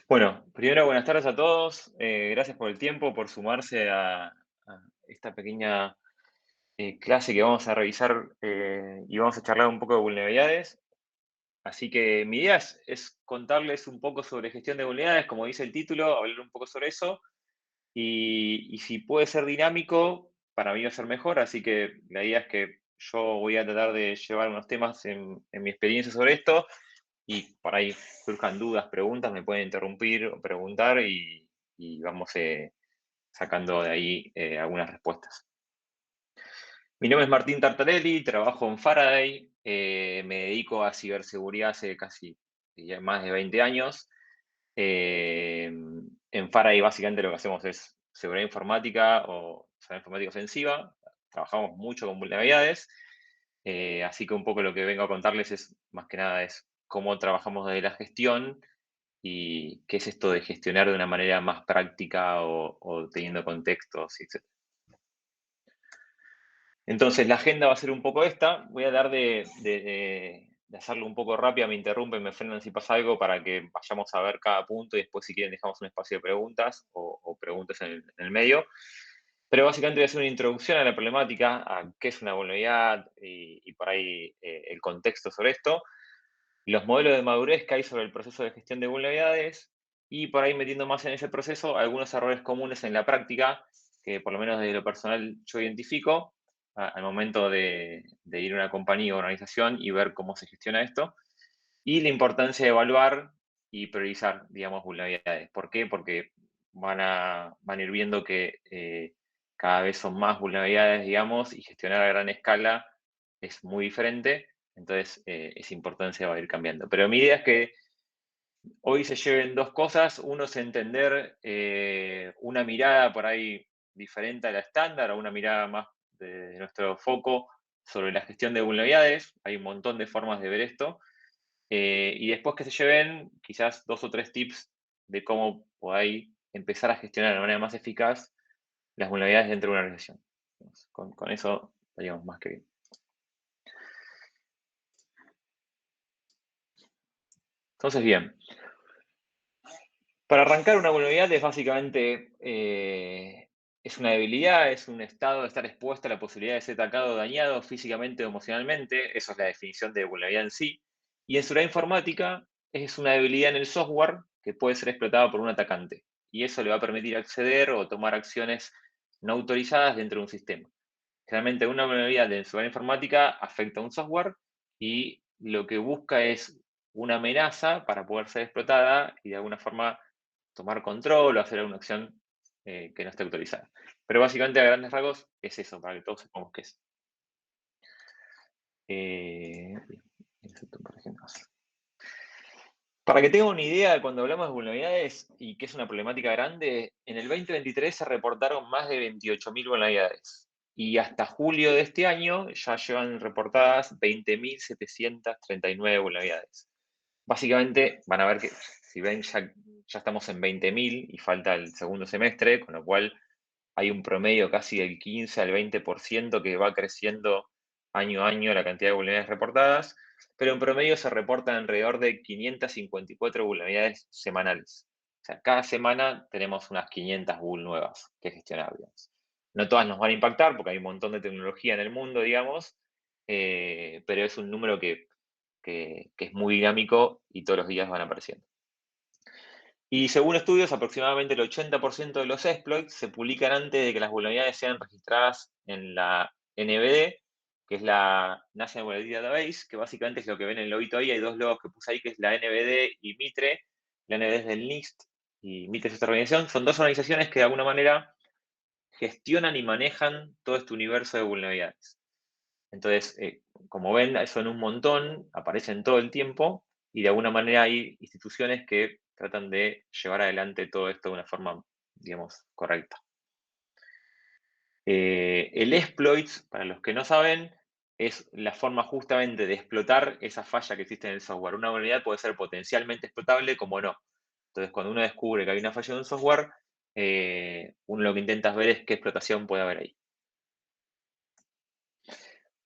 Bueno, primero buenas tardes a todos. Gracias por el tiempo, por sumarse a esta pequeña clase que vamos a revisar y vamos a charlar un poco de vulnerabilidades. Así que mi idea es contarles un poco sobre gestión de vulnerabilidades, como dice el título, hablar un poco sobre eso y si puede ser dinámico, para mí va a ser mejor. Así que la idea es que yo voy a tratar de llevar unos temas en mi experiencia sobre esto y por ahí surjan dudas, preguntas, me pueden interrumpir o preguntar y vamos sacando de ahí algunas respuestas. Mi nombre es Martín Tartarelli, trabajo en Faraday, me dedico a ciberseguridad hace casi ya más de 20 años. Eh, en Faraday básicamente lo que hacemos es seguridad informática o seguridad informática ofensiva. Trabajamos mucho con vulnerabilidades, así que un poco lo que vengo a contarles es más que nada es cómo trabajamos desde la gestión y qué es esto de gestionar de una manera más práctica o teniendo contextos, etc. Entonces, la agenda va a ser un poco esta. Voy a dar de hacerlo un poco rápida, me interrumpen, me frenan si pasa algo para que vayamos a ver cada punto y después, si quieren, dejamos un espacio de preguntas o preguntas en el medio. Pero básicamente voy a hacer una introducción a la problemática, a qué es una vulnerabilidad y por ahí el contexto sobre esto, los modelos de madurez que hay sobre el proceso de gestión de vulnerabilidades y por ahí metiendo más en ese proceso algunos errores comunes en la práctica que por lo menos desde lo personal yo identifico al momento de ir a una compañía o organización y ver cómo se gestiona esto y la importancia de evaluar y priorizar, digamos, vulnerabilidades. ¿Por qué? Porque van a ir viendo que cada vez son más vulnerabilidades, digamos, y gestionar a gran escala es muy diferente, entonces esa importancia va a ir cambiando. Pero mi idea es que hoy se lleven dos cosas. Uno es entender una mirada por ahí diferente a la estándar o una mirada más de nuestro foco sobre la gestión de vulnerabilidades. Hay un montón de formas de ver esto. Y después que se lleven quizás dos o tres tips de cómo podáis empezar a gestionar de manera más eficaz las vulnerabilidades dentro de una organización. Con eso estaríamos más que bien. Entonces, bien, para arrancar una vulnerabilidad es básicamente, es una debilidad, es un estado de estar expuesto a la posibilidad de ser atacado o dañado físicamente o emocionalmente. Eso es la definición de vulnerabilidad en sí. Y en seguridad informática es una debilidad en el software que puede ser explotada por un atacante. Y eso le va a permitir acceder o tomar acciones no autorizadas dentro de un sistema. Generalmente una vulnerabilidad en seguridad informática afecta a un software y lo que busca es una amenaza para poder ser explotada y de alguna forma tomar control o hacer alguna acción que no esté autorizada. Pero básicamente a grandes rasgos es eso, para que todos sepamos qué es. Bien, excepto por ejemplo. Para que tengan una idea de cuando hablamos de vulnerabilidades y que es una problemática grande, en el 2023 se reportaron más de 28.000 vulnerabilidades. Y hasta julio de este año ya llevan reportadas 20.739 vulnerabilidades. Básicamente van a ver que, si ven, ya estamos en 20.000 y falta el segundo semestre, con lo cual hay un promedio casi del 15 al 20% que va creciendo año a año la cantidad de vulnerabilidades reportadas, pero en promedio se reportan alrededor de 554 vulnerabilidades semanales. O sea, cada semana tenemos unas 500 bull nuevas que gestionar, digamos. No todas nos van a impactar porque hay un montón de tecnología en el mundo, digamos, pero es un número que es muy dinámico y todos los días van apareciendo. Y según estudios, aproximadamente el 80% de los exploits se publican antes de que las vulnerabilidades sean registradas en la NVD, que es la National Vulnerability Database, que básicamente es lo que ven en el logito ahí. Hay dos logos que puse ahí, que es la NVD y Mitre. La NVD es del NIST y Mitre es esta organización. Son dos organizaciones que de alguna manera gestionan y manejan todo este universo de vulnerabilidades. Entonces, como ven, son un montón, aparecen todo el tiempo y de alguna manera hay instituciones que tratan de llevar adelante todo esto de una forma, digamos, correcta. El exploit, para los que no saben, es la forma justamente de explotar esa falla que existe en el software. Una vulnerabilidad puede ser potencialmente explotable como no. Entonces, cuando uno descubre que hay una falla en un software, uno lo que intenta ver es qué explotación puede haber ahí.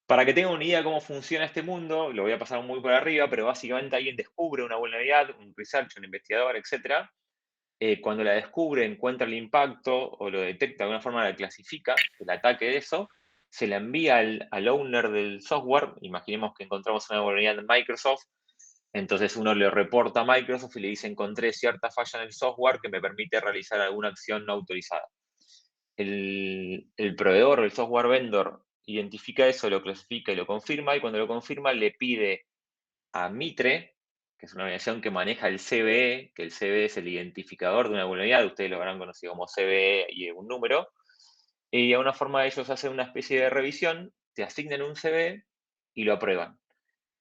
Para que tengan una idea de cómo funciona este mundo, lo voy a pasar muy por arriba, pero básicamente alguien descubre una vulnerabilidad, un researcher, un investigador, etcétera, cuando la descubre, encuentra el impacto o lo detecta de alguna forma, la clasifica, el ataque de eso, se la envía al owner del software. Imaginemos que encontramos una vulnerabilidad en Microsoft, entonces uno le reporta a Microsoft y le dice: encontré cierta falla en el software que me permite realizar alguna acción no autorizada. El proveedor, el software vendor, identifica eso, lo clasifica y lo confirma, y cuando lo confirma le pide a Mitre, que es una organización que maneja el CVE, que el CVE es el identificador de una vulnerabilidad, ustedes lo habrán conocido como CVE y un número, y de alguna forma ellos hacen una especie de revisión, te asignan un CVE y lo aprueban.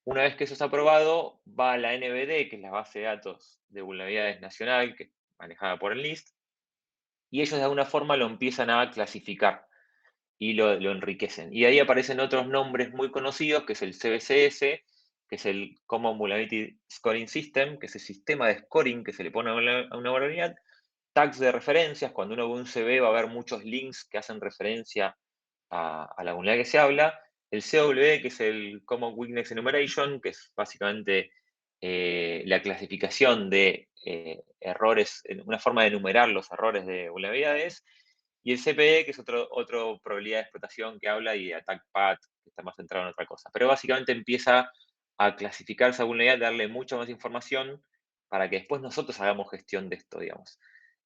Una vez que eso está aprobado, va a la NBD, que es la base de datos de vulnerabilidades nacional, que es manejada por el NIST, y ellos de alguna forma lo empiezan a clasificar y lo enriquecen. Y ahí aparecen otros nombres muy conocidos, que es el CBCS, que es el Common Vulnerability Scoring System, que es el sistema de scoring que se le pone a una vulnerabilidad. Tags de referencias, cuando uno ve un CV va a haber muchos links que hacen referencia a la vulnerabilidad que se habla. El CW, que es el Common Weakness Enumeration, que es básicamente la clasificación de errores, una forma de enumerar los errores de vulnerabilidades. Y el CPE, que es otro probabilidad de explotación que habla, y Attack Path, que está más centrado en otra cosa. Pero básicamente empieza a clasificar esa vulnerabilidad, darle mucha más información para que después nosotros hagamos gestión de esto, digamos.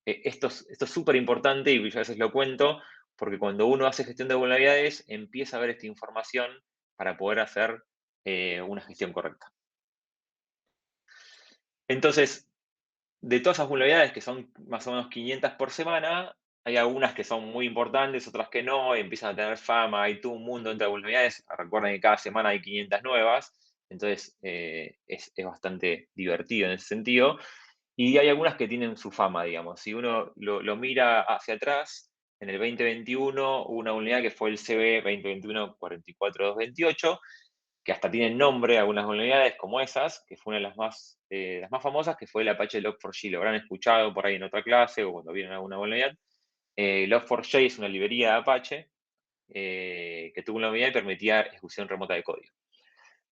Esto es súper importante y yo a veces lo cuento, porque cuando uno hace gestión de vulnerabilidades, empieza a ver esta información para poder hacer una gestión correcta. Entonces, de todas esas vulnerabilidades, que son más o menos 500 por semana, hay algunas que son muy importantes, otras que no, y empiezan a tener fama, hay todo un mundo entre vulnerabilidades. Recuerden que cada semana hay 500 nuevas, entonces es bastante divertido en ese sentido. Y hay algunas que tienen su fama, digamos. Si uno lo mira hacia atrás, en el 2021 hubo una vulnerabilidad que fue el CB 2021-44228, que hasta tienen nombre, algunas vulnerabilidades como esas, que fue una de las más famosas, que fue el Apache Log4j. Lo habrán escuchado por ahí en otra clase o cuando vieron alguna vulnerabilidad. Log4j es una librería de Apache que tuvo una vulnerabilidad y permitía ejecución remota de código.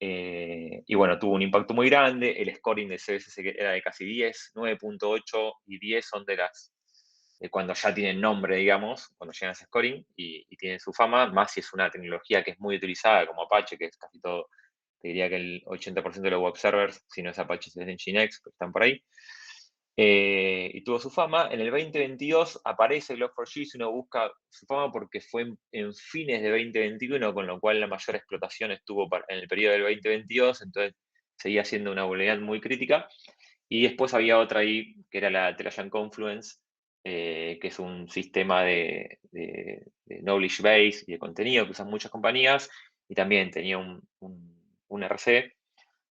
Y bueno, tuvo un impacto muy grande. El scoring de CVSS era de casi 10, 9.8 y 10 son de las cuando ya tienen nombre, digamos, cuando llegan a ese scoring y tienen su fama, más si es una tecnología que es muy utilizada como Apache, que es casi todo, te diría que el 80% de los web servers, si no es Apache, es Nginx, que están por ahí. Y tuvo su fama. En el 2022 aparece Log4j, si uno busca su fama, porque fue en fines de 2021, con lo cual la mayor explotación estuvo en el periodo del 2022, entonces seguía siendo una vulnerabilidad muy crítica. Y después había otra ahí, que era la Trojan Confluence, que es un sistema de knowledge base y de contenido que usan muchas compañías, y también tenía un RC de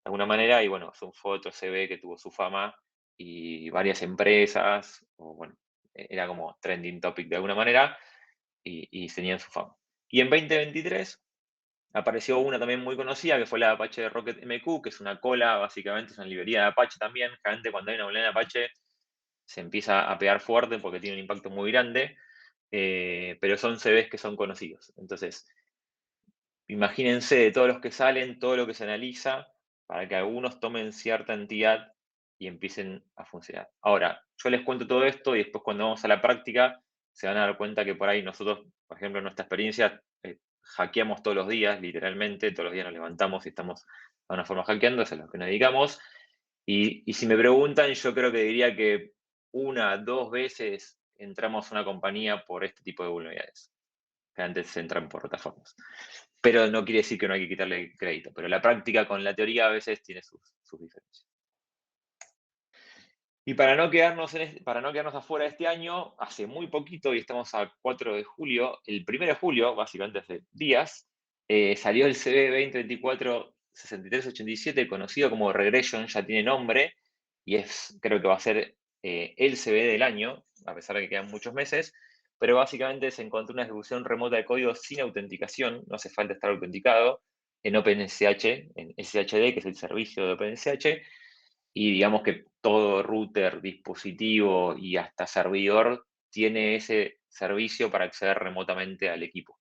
alguna manera, y bueno, fue otro CB que tuvo su fama y varias empresas, o bueno, era como trending topic de alguna manera, y tenían su fama. Y en 2023 apareció una también muy conocida, que fue la Apache Rocket MQ, que es una cola, básicamente es una librería de Apache también. Generalmente cuando hay una vulnerabilidad de Apache se empieza a pegar fuerte porque tiene un impacto muy grande, pero son CVs que son conocidos. Entonces, imagínense de todos los que salen, todo lo que se analiza, para que algunos tomen cierta entidad y empiecen a funcionar. Ahora, yo les cuento todo esto y después cuando vamos a la práctica se van a dar cuenta que por ahí nosotros, por ejemplo, en nuestra experiencia, hackeamos todos los días, literalmente, todos los días nos levantamos y estamos de alguna forma hackeando, eso es a lo que nos dedicamos. Y si me preguntan, yo creo que diría que 1, 2 veces entramos a una compañía por este tipo de vulnerabilidades, que antes se entran por otras formas. Pero no quiere decir que no hay que quitarle crédito, pero la práctica con la teoría a veces tiene sus diferencias. Y para no quedarnos afuera de este año, hace muy poquito, y estamos a 4 de julio, el 1 de julio, básicamente hace días, salió el CB 2024-6387, conocido como Regression, ya tiene nombre, y creo que va a ser el CB del año, a pesar de que quedan muchos meses, pero básicamente se encontró una ejecución remota de código sin autenticación, no hace falta estar autenticado, en OpenSSH, en SSHD, que es el servicio de OpenSSH, y digamos que todo router, dispositivo y hasta servidor tiene ese servicio para acceder remotamente al equipo.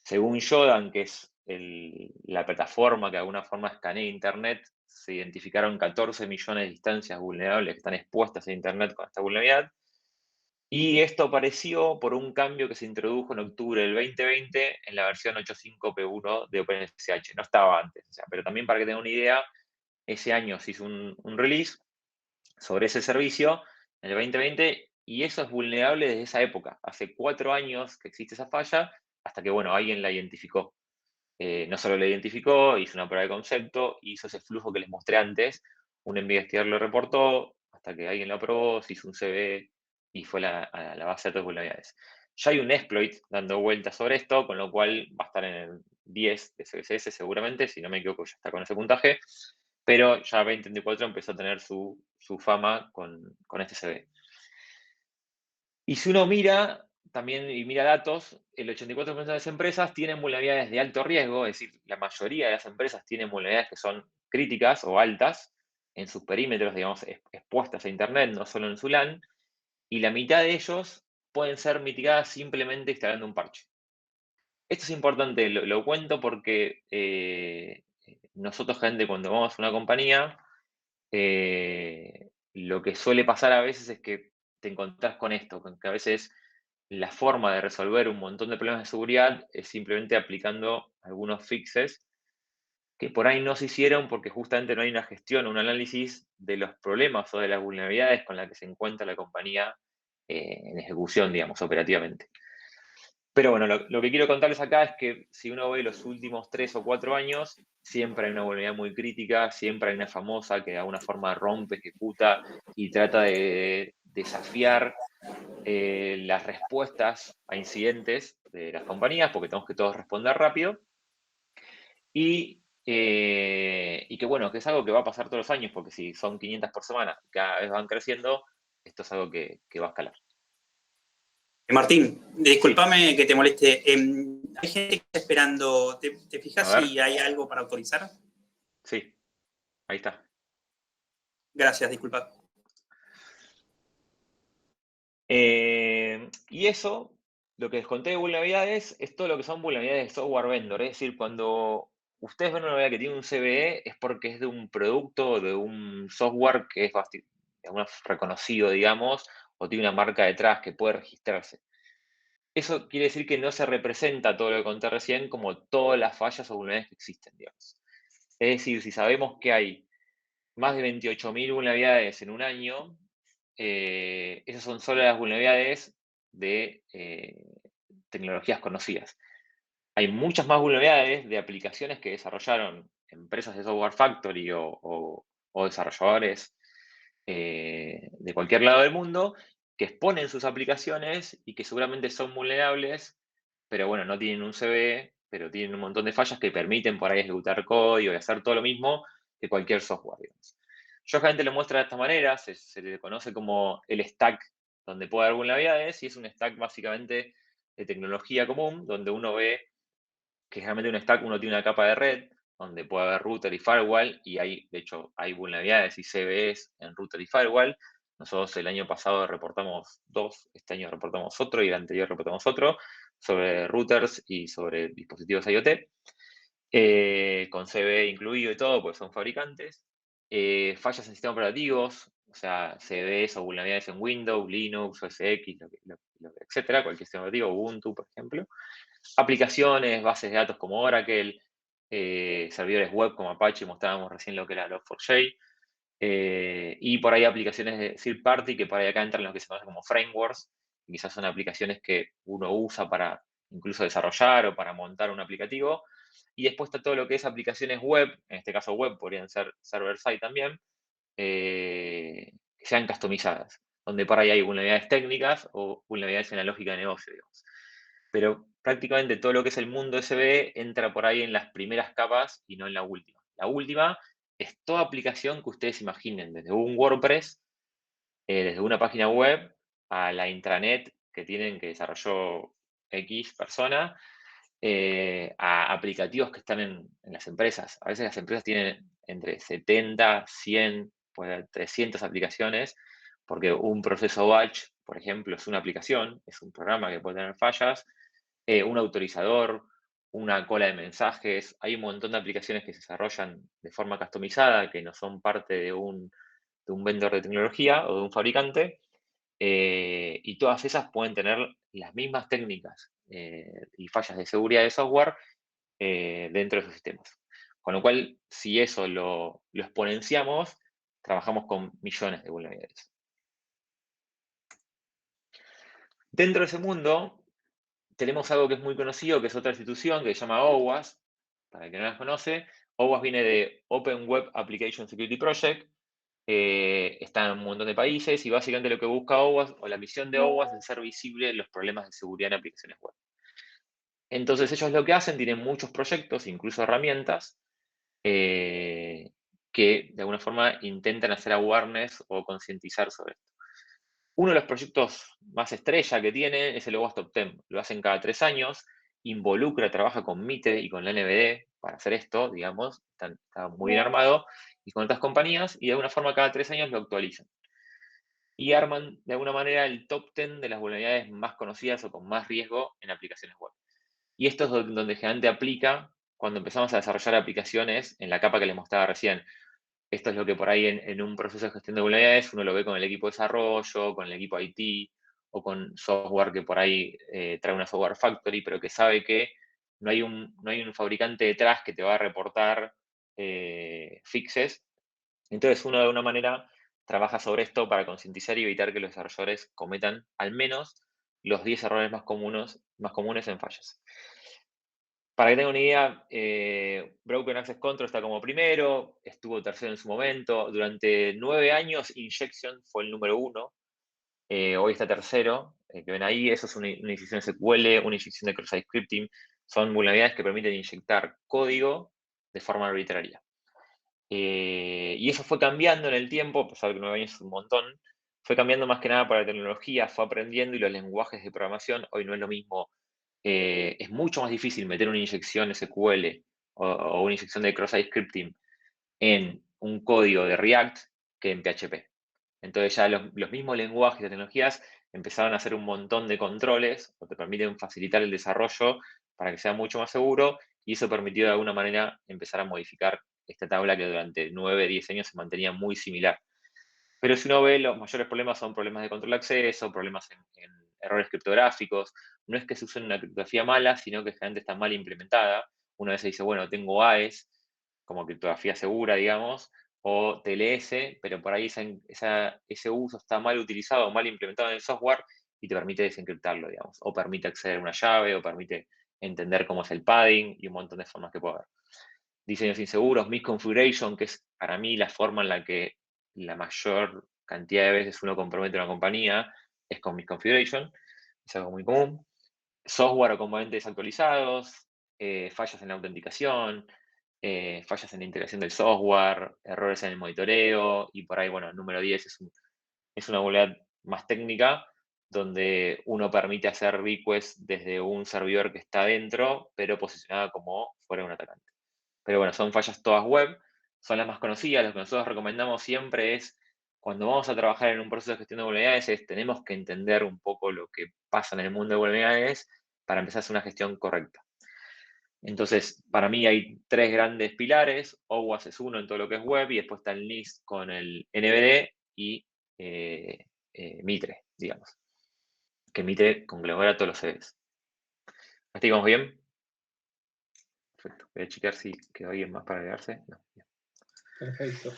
Según Yodan, que es la plataforma que de alguna forma escanea Internet, se identificaron 14 millones de instancias vulnerables que están expuestas a Internet con esta vulnerabilidad. Y esto apareció por un cambio que se introdujo en octubre del 2020 en la versión 8.5p1 de OpenSSH. No estaba antes, o sea, pero también para que tengan una idea, ese año se hizo un release sobre ese servicio en el 2020 y eso es vulnerable desde esa época. Hace 4 años que existe esa falla hasta que, bueno, alguien la identificó. No solo la identificó, hizo una prueba de concepto, hizo ese flujo que les mostré antes, un investigador lo reportó, hasta que alguien lo aprobó, se hizo un CVE y fue a la base de datos de vulnerabilidades. Ya hay un exploit dando vueltas sobre esto, con lo cual va a estar en el 10 de CVCS seguramente, si no me equivoco ya está con ese puntaje, pero ya 2024 empezó a tener su fama con este CVE. Y si uno mira también y mira datos, el 84% de las empresas tienen vulnerabilidades de alto riesgo, es decir, la mayoría de las empresas tienen vulnerabilidades que son críticas o altas en sus perímetros, digamos, expuestas a Internet, no solo en su LAN, y la mitad de ellos pueden ser mitigadas simplemente instalando un parche. Esto es importante, lo cuento porque nosotros, gente, cuando vamos a una compañía, lo que suele pasar a veces es que te encontrás con esto, con que a veces la forma de resolver un montón de problemas de seguridad es simplemente aplicando algunos fixes que por ahí no se hicieron porque justamente no hay una gestión, un análisis de los problemas o de las vulnerabilidades con las que se encuentra la compañía en ejecución, digamos, operativamente. Pero bueno, lo que quiero contarles acá es que si uno ve los últimos 3 o 4 años, siempre hay una vulnerabilidad muy crítica, siempre hay una famosa que de alguna forma rompe, ejecuta y trata de desafiar las respuestas a incidentes de las compañías, porque tenemos que todos responder rápido. Y que bueno, que es algo que va a pasar todos los años, porque si son 500 por semana, cada vez van creciendo, esto es algo que va a escalar. Martín, Sí, discúlpame que te moleste. Hay gente que está esperando. ¿Te a fijas ver, si hay algo para autorizar? sí, ahí está. Gracias, disculpa. Y eso, lo que les conté de vulnerabilidades, es todo lo que son vulnerabilidades de software vendor. Es decir, cuando ustedes ven una vulnerabilidad que tiene un CVE, es porque es de un producto, de un software que es reconocido, digamos, o tiene una marca detrás que puede registrarse. Eso quiere decir que no se representa todo lo que conté recién como todas las fallas o vulnerabilidades que existen, digamos. Es decir, si sabemos que hay más de 28.000 vulnerabilidades en un año, esas son solo las vulnerabilidades de tecnologías conocidas. Hay muchas más vulnerabilidades de aplicaciones que desarrollaron empresas de software factory o desarrolladores de cualquier lado del mundo que exponen sus aplicaciones y que seguramente son vulnerables, pero bueno, no tienen un CVE, pero tienen un montón de fallas que permiten por ahí ejecutar código y hacer todo lo mismo que cualquier software, digamos. Yo gente lo muestra de esta manera, se le conoce como el stack donde puede haber vulnerabilidades y es un stack básicamente de tecnología común donde uno ve que generalmente un stack uno tiene una capa de red donde puede haber router y firewall y de hecho hay vulnerabilidades y CVEs en router y firewall. Nosotros el año pasado reportamos 2, este año reportamos otro y el anterior reportamos otro sobre routers y sobre dispositivos IoT, con CVE incluido y todo, porque son fabricantes. Fallas en sistemas operativos, o sea, CVEs o vulnerabilidades en Windows, Linux, OS X, etcétera, cualquier sistema operativo, Ubuntu, por ejemplo. Aplicaciones, bases de datos como Oracle, servidores web como Apache, mostrábamos recién lo que era Log4j, y por ahí aplicaciones de third party que por ahí acá entran lo que se conoce como frameworks, que quizás son aplicaciones que uno usa para incluso desarrollar o para montar un aplicativo. Y después está todo lo que es aplicaciones web, en este caso web, podrían ser server-side también, que sean customizadas, donde por ahí hay vulnerabilidades técnicas o vulnerabilidades en la lógica de negocio, digamos. Pero prácticamente todo lo que es el mundo SB entra por ahí en las primeras capas y no en la última. La última es toda aplicación que ustedes imaginen, desde un WordPress, desde una página web, a la intranet que tienen que desarrolló X persona, a aplicativos que están en las empresas. A veces las empresas tienen entre 70, 100, puede haber 300 aplicaciones, porque un proceso batch, por ejemplo, es una aplicación, es un programa que puede tener fallas, un autorizador, una cola de mensajes. Hay un montón de aplicaciones que se desarrollan de forma customizada, que no son parte de un vendor de tecnología o de un fabricante, y todas esas pueden tener las mismas técnicas y fallas de seguridad de software dentro de esos sistemas. Con lo cual, si eso lo exponenciamos, trabajamos con millones de vulnerabilidades. Dentro de ese mundo, tenemos algo que es muy conocido, que es otra institución que se llama OWASP. Para el que no las conoce, OWASP viene de Open Web Application Security Project. Está en un montón de países y básicamente lo que busca OWASP o la misión de OWASP es hacer visible los problemas de seguridad en aplicaciones web. Entonces ellos lo que hacen, tienen muchos proyectos, incluso herramientas, que de alguna forma intentan hacer awareness o concientizar sobre esto. Uno de los proyectos más estrella que tiene es el OWASP Top 10. Lo hacen cada 3 años, trabaja con MITRE y con la NBD para hacer esto, digamos, está muy bien armado, y con otras compañías, y de alguna forma cada 3 años lo actualizan. Y arman de alguna manera el top 10 de las vulnerabilidades más conocidas o con más riesgo en aplicaciones web. Y esto es donde generalmente aplica cuando empezamos a desarrollar aplicaciones en la capa que les mostraba recién. Esto es lo que por ahí en un proceso de gestión de vulnerabilidades uno lo ve con el equipo de desarrollo, con el equipo IT o con software que por ahí trae una software factory, pero que sabe que no hay un fabricante detrás que te va a reportar fixes. Entonces uno de alguna manera trabaja sobre esto para concientizar y evitar que los desarrolladores cometan al menos los 10 errores más comunes en fallas. Para que tengan una idea, Broken Access Control está como primero, estuvo tercero en su momento. Durante 9 años, Injection fue el número 1. Hoy está tercero, que ven ahí. Eso es una inyección SQL, una inyección de cross-site scripting. Son vulnerabilidades que permiten inyectar código de forma arbitraria. Y eso fue cambiando en el tiempo, a pesar de que 9 años es un montón. Fue cambiando más que nada para la tecnología, fue aprendiendo y los lenguajes de programación. Hoy no es lo mismo, es mucho más difícil meter una inyección SQL o una inyección de cross-site scripting en un código de React que en PHP. Entonces ya los mismos lenguajes de tecnologías empezaron a hacer un montón de controles o te permiten facilitar el desarrollo para que sea mucho más seguro, y eso permitió de alguna manera empezar a modificar esta tabla que durante 9, 10 años se mantenía muy similar. Pero si uno ve, los mayores problemas son problemas de control de acceso, problemas en errores criptográficos. No es que se use una criptografía mala, sino que generalmente está mal implementada. Una vez se dice, bueno, tengo AES como criptografía segura, digamos, o TLS, pero por ahí ese uso está mal utilizado o mal implementado en el software y te permite desencriptarlo, digamos, o permite acceder a una llave, o permite entender cómo es el padding y un montón de formas que puede haber. Diseños inseguros, misconfiguration, que es para mí la forma en la que la mayor cantidad de veces uno compromete a una compañía, es con misconfiguration, es algo muy común. Software o componentes desactualizados, fallas en la autenticación, fallas en la integración del software, errores en el monitoreo, y por ahí, bueno, el número 10 es una vulnerabilidad más técnica, donde uno permite hacer requests desde un servidor que está dentro, pero posicionado como fuera un atacante. Pero bueno, son fallas todas web, son las más conocidas. Lo que nosotros recomendamos siempre es, cuando vamos a trabajar en un proceso de gestión de vulnerabilidades, tenemos que entender un poco lo que pasa en el mundo de vulnerabilidades para empezar a hacer una gestión correcta. Entonces, para mí hay 3 grandes pilares. OWASP es uno en todo lo que es web, y después está el NIST con el NBD y MITRE, digamos. Que MITRE conglomera todos los CVs. ¿Hasta ahí vamos bien? Perfecto. Voy a chequear si quedó alguien más para agregarse. No. Bien. Perfecto.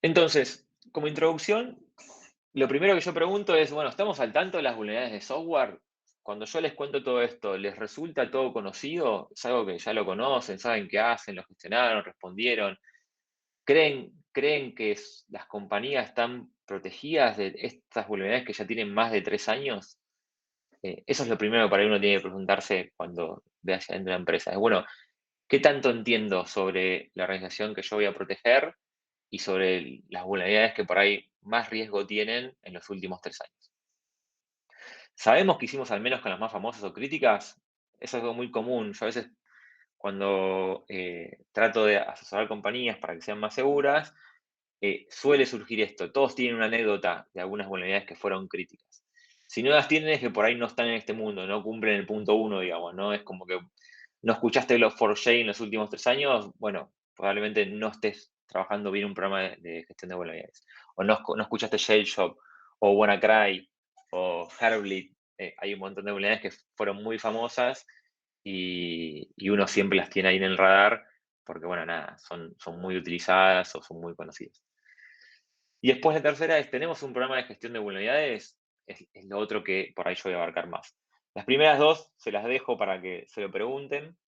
Entonces, como introducción, lo primero que yo pregunto es, bueno, ¿estamos al tanto de las vulnerabilidades de software? Cuando yo les cuento todo esto, ¿les resulta todo conocido? ¿Es algo que ya lo conocen, saben qué hacen, lo gestionaron, respondieron? ¿Creen que las compañías están protegidas de estas vulnerabilidades que ya tienen más de 3 años? Eso es lo primero que para uno tiene que preguntarse cuando ve hacia dentro de la empresa. Es, bueno, ¿qué tanto entiendo sobre la organización que yo voy a proteger y sobre las vulnerabilidades que por ahí más riesgo tienen en los últimos 3 años? ¿Sabemos qué hicimos al menos con las más famosas o críticas? Es algo muy común. Yo a veces, cuando trato de asesorar compañías para que sean más seguras, suele surgir esto. Todos tienen una anécdota de algunas vulnerabilidades que fueron críticas. Si no las tienen es que por ahí no están en este mundo, no cumplen el punto uno, digamos, ¿no? Es como que no escuchaste Log4j en los últimos 3 años, bueno, probablemente no estés trabajando bien un programa de gestión de vulnerabilidades. O no escuchaste Shellshock, o WannaCry, o Heartbleed. Hay un montón de vulnerabilidades que fueron muy famosas y uno siempre las tiene ahí en el radar porque, bueno, nada, son muy utilizadas o son muy conocidas. Y después la tercera es, ¿tenemos un programa de gestión de vulnerabilidades? Es lo otro que por ahí yo voy a abarcar más. Las primeras dos se las dejo para que se lo pregunten.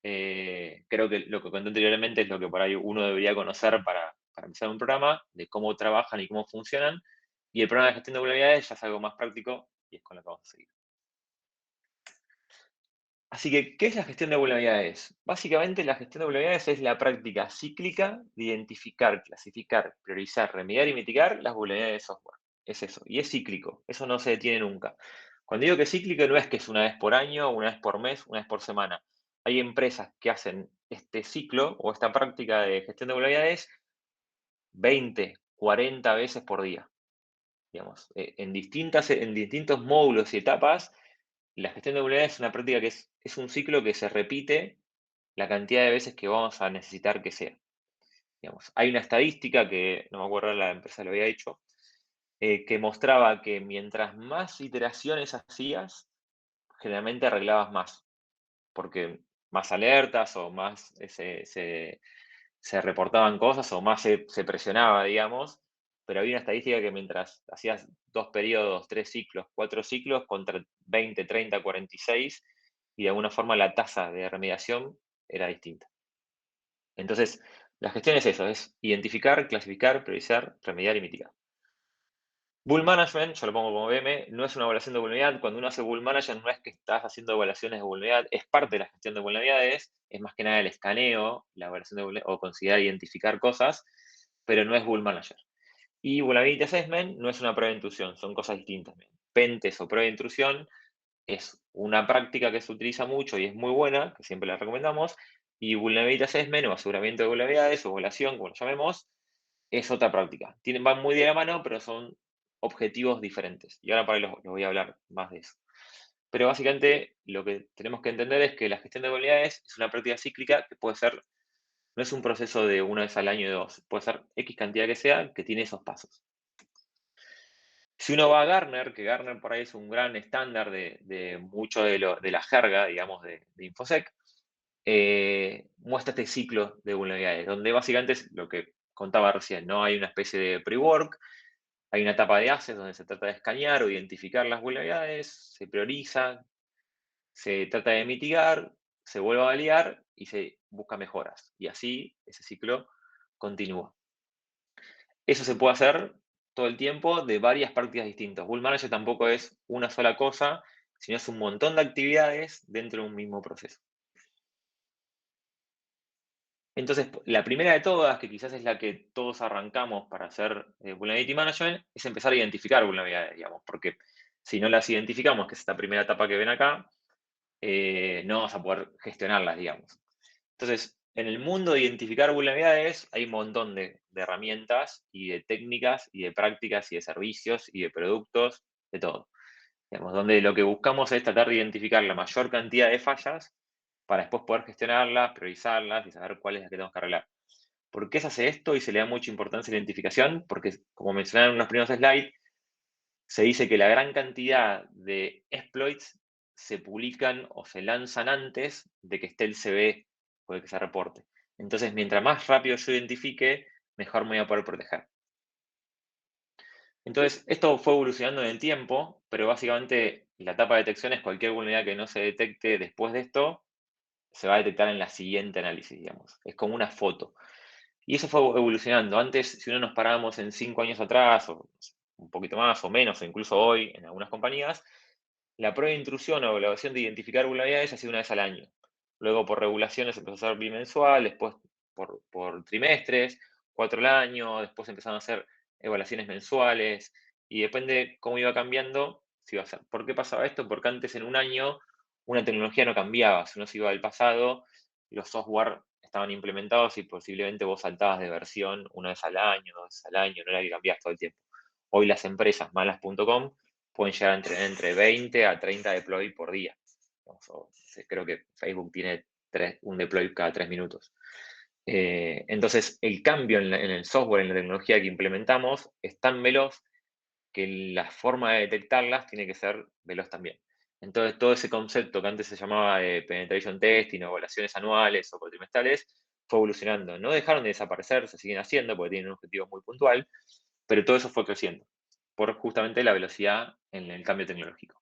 Creo que lo que conté anteriormente es lo que por ahí uno debería conocer para empezar un programa, de cómo trabajan y cómo funcionan. Y el programa de gestión de vulnerabilidades ya es algo más práctico y es con lo que vamos a seguir. Así que, ¿qué es la gestión de vulnerabilidades? Básicamente, la gestión de vulnerabilidades es la práctica cíclica de identificar, clasificar, priorizar, remediar y mitigar las vulnerabilidades de software. Es eso, y es cíclico, eso no se detiene nunca. Cuando digo que es cíclico, no es que es una vez por año, una vez por mes, una vez por semana. Hay empresas que hacen este ciclo o esta práctica de gestión de vulnerabilidades 20, 40 veces por día, digamos, en distintos módulos y etapas. La gestión de vulnerabilidades es una práctica que es un ciclo que se repite la cantidad de veces que vamos a necesitar que sea. Digamos, hay una estadística que, no me acuerdo, la empresa lo había hecho, que mostraba que mientras más iteraciones hacías, generalmente arreglabas más, porque más alertas o más se reportaban cosas o más se presionaba, digamos, pero había una estadística que mientras hacías 2 periodos, 3 ciclos, 4 ciclos, contra 20, 30, 46, y de alguna forma la tasa de remediación era distinta. Entonces, la gestión es eso, es identificar, clasificar, priorizar, remediar y mitigar. Bull Management, yo lo pongo como BM, no es una evaluación de vulnerabilidad. Cuando uno hace Bull Management no es que estás haciendo evaluaciones de vulnerabilidad, es parte de la gestión de vulnerabilidades, es más que nada el escaneo, la evaluación de vulnerabilidad, o considerar identificar cosas, pero no es Bull Manager. Y Vulnerability Assessment no es una prueba de intrusión, son cosas distintas. Pentes o prueba de intrusión es una práctica que se utiliza mucho y es muy buena, que siempre la recomendamos, y Vulnerability Assessment o aseguramiento de vulnerabilidades o evaluación, como lo llamemos, es otra práctica. Van muy de la mano, pero son objetivos diferentes. Y ahora por ahí los voy a hablar más de eso. Pero básicamente lo que tenemos que entender es que la gestión de vulnerabilidades es una práctica cíclica que puede ser, no es un proceso de una vez al año o dos, puede ser X cantidad que sea, que tiene esos pasos. Si uno va a Gartner, que Gartner por ahí es un gran estándar de mucho de la jerga, digamos, de InfoSec, muestra este ciclo de vulnerabilidades, donde básicamente es lo que contaba recién, ¿no? Hay una especie de pre-work, hay una etapa de ACES donde se trata de escanear o identificar las vulnerabilidades, se prioriza, se trata de mitigar, se vuelve a validar y se busca mejoras. Y así ese ciclo continúa. Eso se puede hacer todo el tiempo de varias prácticas distintas. Bull Manager tampoco es una sola cosa, sino es un montón de actividades dentro de un mismo proceso. Entonces, la primera de todas, que quizás es la que todos arrancamos para hacer Vulnerability Management, es empezar a identificar vulnerabilidades, digamos, porque si no las identificamos, que es esta primera etapa que ven acá, no vamos a poder gestionarlas, digamos. Entonces, en el mundo de identificar vulnerabilidades hay un montón de herramientas y de técnicas y de prácticas y de servicios y de productos, de todo. Digamos, donde lo que buscamos es tratar de identificar la mayor cantidad de fallas para después poder gestionarlas, priorizarlas y saber cuál es la que tenemos que arreglar. ¿Por qué se hace esto y se le da mucha importancia a la identificación? Porque, como mencionaron en los primeros slides, se dice que la gran cantidad de exploits se publican o se lanzan antes de que esté el CVE o de que se reporte. Entonces, mientras más rápido yo identifique, mejor me voy a poder proteger. Entonces, esto fue evolucionando en el tiempo, pero básicamente la etapa de detección es cualquier vulnerabilidad que no se detecte después de esto, se va a detectar en la siguiente análisis, digamos. Es como una foto. Y eso fue evolucionando. Antes, si uno nos parábamos en 5 años atrás, o un poquito más o menos, o incluso hoy en algunas compañías, la prueba de intrusión o evaluación de identificar vulnerabilidades se hacía una vez al año. Luego, por regulaciones, empezó a ser bimensual, después por trimestres, 4 al año, después empezaron a hacer evaluaciones mensuales, y depende cómo iba cambiando, si iba a ser. ¿Por qué pasaba esto? Porque antes en un año una tecnología no cambiaba. Si uno se iba al pasado, los software estaban implementados y posiblemente vos saltabas de versión una vez al año, 2 veces al año, no era que cambiabas todo el tiempo. Hoy las empresas, malas.com, pueden llegar entre 20 a 30 deploy por día. Creo que Facebook tiene un deploy cada 3 minutos. Entonces, el cambio en el software, en la tecnología que implementamos, es tan veloz que la forma de detectarlas tiene que ser veloz también. Entonces, todo ese concepto que antes se llamaba de penetration testing, o evaluaciones anuales o cuatrimestrales, fue evolucionando. No dejaron de desaparecer, se siguen haciendo porque tienen un objetivo muy puntual, pero todo eso fue creciendo por justamente la velocidad en el cambio tecnológico.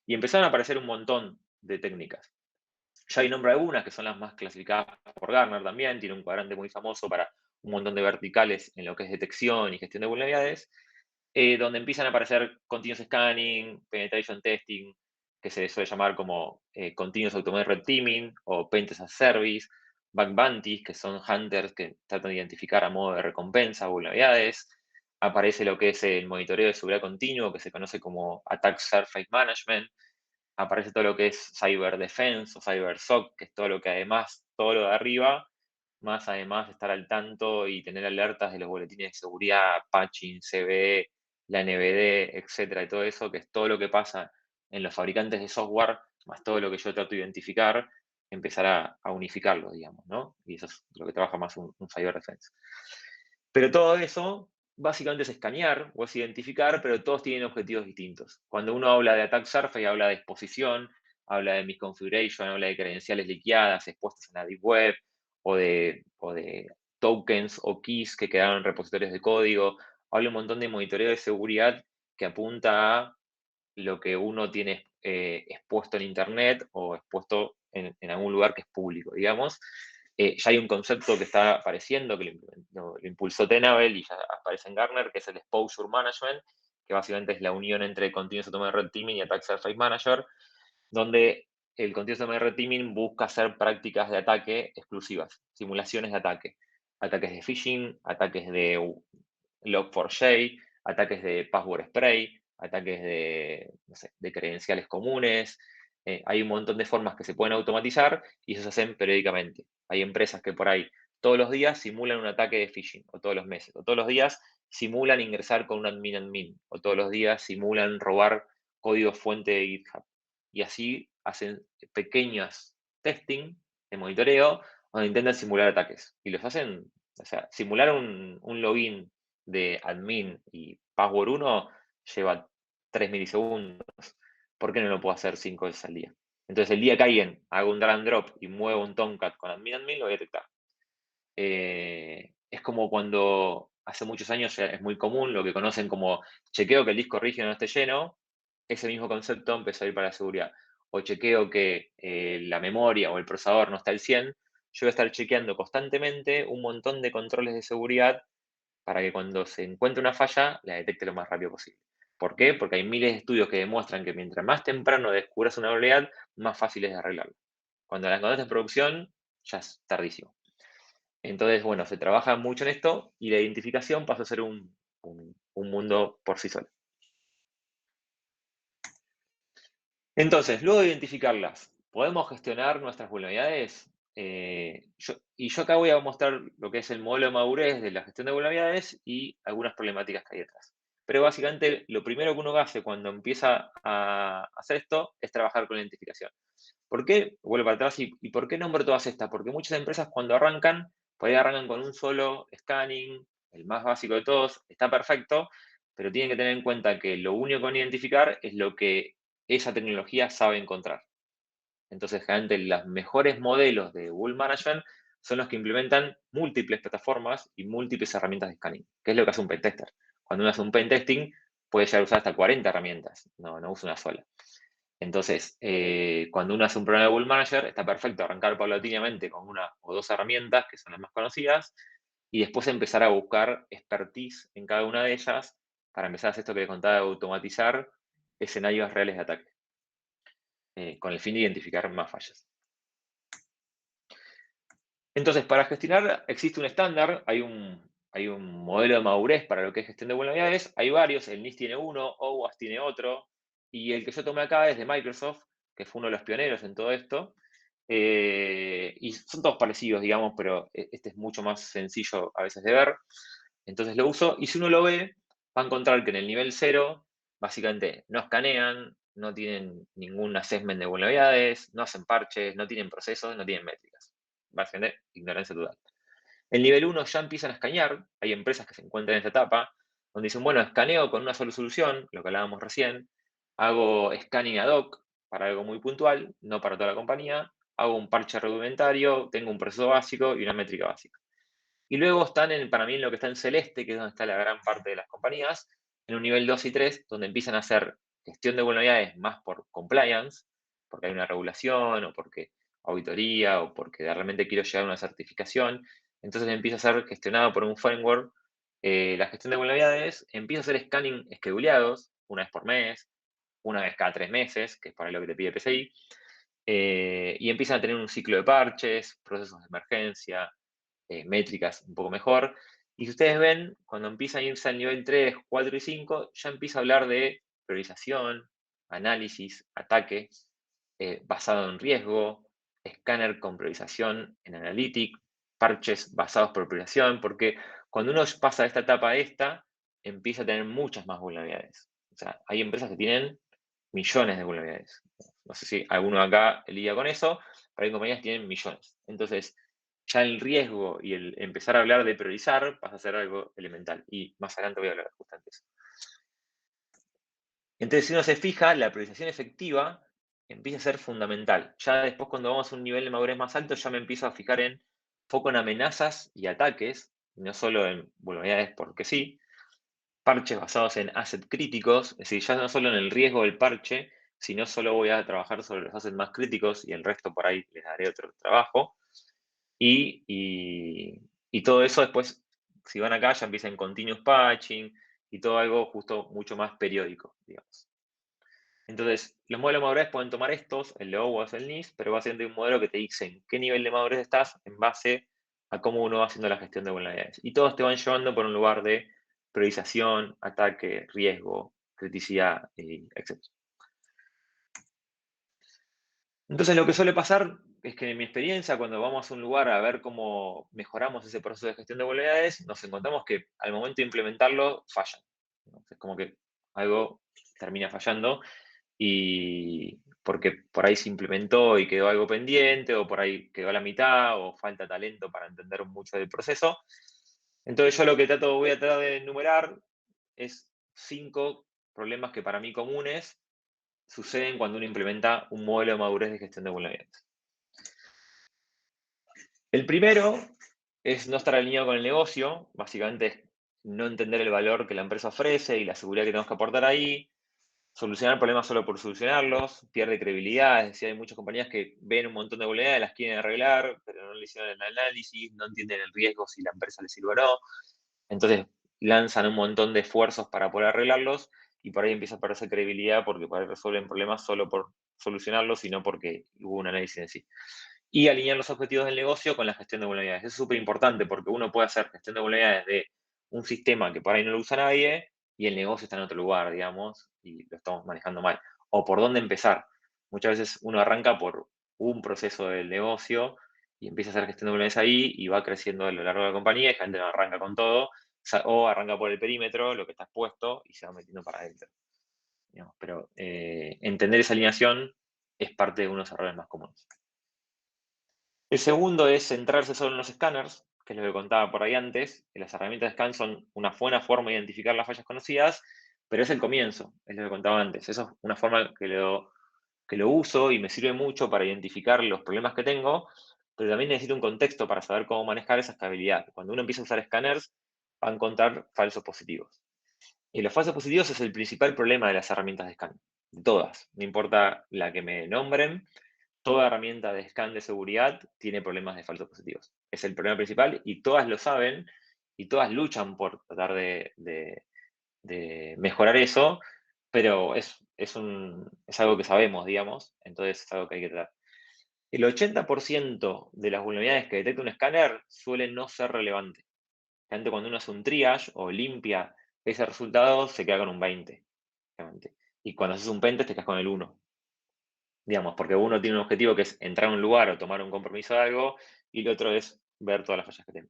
Y empezaron a aparecer un montón de técnicas. Ya hay nombre algunas que son las más clasificadas por Gartner también, tiene un cuadrante muy famoso para un montón de verticales en lo que es detección y gestión de vulnerabilidades, donde empiezan a aparecer continuous scanning, penetration testing, que se suele llamar como continuous automated red teaming o paint as a service, bug bounties, que son hunters que tratan de identificar a modo de recompensa vulnerabilidades. Aparece lo que es el monitoreo de seguridad continuo, que se conoce como attack surface management. Aparece todo lo que es cyber defense o cyber SOC, que es todo lo que además, todo lo de arriba, más además estar al tanto y tener alertas de los boletines de seguridad, patching, CVE, la NBD, etcétera, y todo eso, que es todo lo que pasa en los fabricantes de software, más todo lo que yo trato de identificar, empezar a unificarlo, digamos, ¿no? Y eso es lo que trabaja más un cyber defense. Pero todo eso básicamente es escanear o es identificar, pero todos tienen objetivos distintos. Cuando uno habla de attack surface, habla de exposición, habla de misconfiguration, habla de credenciales liqueadas, expuestas en la deep web, o de tokens o keys que quedaron en repositorios de código. Habla un montón de monitoreo de seguridad que apunta a lo que uno tiene expuesto en Internet o expuesto en algún lugar que es público, digamos. Ya hay un concepto que está apareciendo, que lo impulsó Tenable y ya aparece en Gartner, que es el Exposure Management, que básicamente es la unión entre Continuous Automated Red Teaming y Attack Surface Manager, donde el Continuous Automated Red Teaming busca hacer prácticas de ataque exclusivas, simulaciones de ataque, ataques de phishing, ataques de Log4j, ataques de password spray, ataques de, no sé, de credenciales comunes. Hay un montón de formas que se pueden automatizar y eso se hacen periódicamente. Hay empresas que por ahí todos los días simulan un ataque de phishing, o todos los meses, o todos los días simulan ingresar con un admin, o todos los días simulan robar código fuente de GitHub. Y así hacen pequeños testing de monitoreo donde intentan simular ataques. Y los hacen, o sea, simular un login de admin y password 1 lleva 3 milisegundos. ¿Por qué no lo puedo hacer 5 veces al día? Entonces, el día que alguien haga un drag and drop y mueva un Tomcat con admin, lo voy a detectar. Es como cuando hace muchos años es muy común lo que conocen como chequeo que el disco rígido no esté lleno. Ese mismo concepto empezó a ir para la seguridad. O chequeo que la memoria o el procesador no está al 100. Yo voy a estar chequeando constantemente un montón de controles de seguridad para que cuando se encuentre una falla, la detecte lo más rápido posible. ¿Por qué? Porque hay miles de estudios que demuestran que mientras más temprano descubras una vulnerabilidad, más fácil es de arreglarla. Cuando la encontraste en producción, ya es tardísimo. Entonces, bueno, se trabaja mucho en esto y la identificación pasa a ser un mundo por sí solo. Entonces, luego de identificarlas, ¿podemos gestionar nuestras vulnerabilidades? Yo acá voy a mostrar lo que es el modelo de madurez de la gestión de vulnerabilidades y algunas problemáticas que hay detrás. Pero básicamente lo primero que uno hace cuando empieza a hacer esto es trabajar con la identificación. ¿Por qué? Vuelvo para atrás y ¿por qué nombro todas estas? Porque muchas empresas cuando arrancan, por ahí arrancan con un solo scanning, el más básico de todos, está perfecto, pero tienen que tener en cuenta que lo único que van a identificar es lo que esa tecnología sabe encontrar. Entonces, generalmente los mejores modelos de Vuln Management son los que implementan múltiples plataformas y múltiples herramientas de scanning, que es lo que hace un pentester. Cuando uno hace un pentesting, puede llegar a usar hasta 40 herramientas, no usa una sola. Entonces, cuando uno hace un programa de Vuln Manager, está perfecto arrancar paulatinamente con una o dos herramientas, que son las más conocidas, y después empezar a buscar expertise en cada una de ellas para empezar a hacer esto que les contaba de automatizar escenarios reales de ataque, con el fin de identificar más fallas. Entonces, para gestionar existe un estándar, hay un modelo de madurez para lo que es gestión de vulnerabilidades, hay varios, el NIST tiene uno, OWASP tiene otro, y el que yo tomé acá es de Microsoft, que fue uno de los pioneros en todo esto, y son todos parecidos, digamos, pero este es mucho más sencillo a veces de ver, entonces lo uso, y si uno lo ve, va a encontrar que en el nivel 0 básicamente no escanean, no tienen ningún assessment de vulnerabilidades, no hacen parches, no tienen procesos, no tienen métricas. Básicamente, ignorancia total. El nivel 1 ya empiezan a escanear, hay empresas que se encuentran en esta etapa, donde dicen, bueno, escaneo con una sola solución, lo que hablábamos recién, hago scanning ad hoc para algo muy puntual, no para toda la compañía, hago un parche rudimentario, tengo un proceso básico y una métrica básica. Y luego están, para mí, en lo que está en celeste, que es donde está la gran parte de las compañías, en un nivel 2 y 3, donde empiezan a hacer gestión de vulnerabilidades más por compliance, porque hay una regulación o porque auditoría o porque realmente quiero llegar a una certificación. Entonces empieza a ser gestionado por un framework. La gestión de vulnerabilidades empieza a hacer scanning scheduleados, una vez por mes, una vez cada 3 meses, que es para lo que te pide PCI, y empiezan a tener un ciclo de parches, procesos de emergencia, métricas un poco mejor. Y si ustedes ven, cuando empieza a irse al nivel 3, 4 y 5, ya empieza a hablar de priorización, análisis, ataque, basado en riesgo, escáner con priorización en Analytics, parches basados por priorización, porque cuando uno pasa de esta etapa a esta, empieza a tener muchas más vulnerabilidades. O sea, hay empresas que tienen millones de vulnerabilidades. No sé si alguno acá lidia con eso, pero hay compañías que tienen millones. Entonces, ya el riesgo y el empezar a hablar de priorizar pasa a ser algo elemental. Y más adelante voy a hablar justamente de eso. Entonces, si uno se fija, la priorización efectiva empieza a ser fundamental. Ya después, cuando vamos a un nivel de madurez más alto, ya me empiezo a fijar en foco en amenazas y ataques, y no solo en vulnerabilidades porque sí, parches basados en assets críticos, es decir, ya no solo en el riesgo del parche, sino solo voy a trabajar sobre los assets más críticos y el resto por ahí les daré otro trabajo. Y todo eso después, si van acá, ya empieza en continuous patching y todo algo justo mucho más periódico, digamos. Entonces, los modelos de madurez pueden tomar estos, el de OWASP, el NIST, pero va siendo un modelo que te dice en qué nivel de madurez estás en base a cómo uno va haciendo la gestión de vulnerabilidades. Y todos te van llevando por un lugar de priorización, ataque, riesgo, criticidad, etc. Entonces, lo que suele pasar es que en mi experiencia, cuando vamos a un lugar a ver cómo mejoramos ese proceso de gestión de vulnerabilidades, nos encontramos que al momento de implementarlo, fallan. Es como que algo termina fallando y porque por ahí se implementó y quedó algo pendiente, o por ahí quedó a la mitad, o falta talento para entender mucho del proceso. Entonces yo lo que voy a tratar de enumerar es 5 problemas que para mí comunes suceden cuando uno implementa un modelo de madurez de gestión de vulnerabilidades. El primero es no estar alineado con el negocio, básicamente es no entender el valor que la empresa ofrece y la seguridad que tenemos que aportar ahí, solucionar problemas solo por solucionarlos, pierde credibilidad, es decir, hay muchas compañías que ven un montón de vulnerabilidades, las quieren arreglar, pero no le hicieron el análisis, no entienden el riesgo si la empresa les sirve o no, entonces lanzan un montón de esfuerzos para poder arreglarlos y por ahí empieza a perderse credibilidad porque por ahí resuelven problemas solo por solucionarlos y no porque hubo un análisis en sí. Y alinear los objetivos del negocio con la gestión de vulnerabilidades. Eso es súper importante porque uno puede hacer gestión de vulnerabilidades de un sistema que por ahí no lo usa nadie y el negocio está en otro lugar, digamos, y lo estamos manejando mal. O por dónde empezar. Muchas veces uno arranca por un proceso del negocio y empieza a hacer gestión de vulnerabilidades ahí y va creciendo a lo largo de la compañía y gente no arranca con todo, o arranca por el perímetro, lo que está expuesto, y se va metiendo para adentro. Digamos. Pero entender esa alineación es parte de unos errores más comunes. El segundo es centrarse solo en los escáneres, que es lo que contaba por ahí antes, que las herramientas de scan son una buena forma de identificar las fallas conocidas, pero es el comienzo, es lo que contaba antes. Eso es una forma que lo uso y me sirve mucho para identificar los problemas que tengo, pero también necesito un contexto para saber cómo manejar esa escalabilidad. Cuando uno empieza a usar escáneres, va a encontrar falsos positivos. Y los falsos positivos es el principal problema de las herramientas de scan, de todas, no importa la que me nombren, toda herramienta de scan de seguridad tiene problemas de falsos positivos. Es el problema principal y todas lo saben y todas luchan por tratar de mejorar eso, pero es algo que sabemos, digamos, entonces es algo que hay que tratar. El 80% de las vulnerabilidades que detecta un escáner suelen no ser relevantes. Realmente cuando uno hace un triage o limpia ese resultado, se queda con un 20. Realmente. Y cuando haces un pentest, te quedas con el 1. Digamos, porque uno tiene un objetivo que es entrar a un lugar o tomar un compromiso de algo, y el otro es ver todas las fallas que tiene.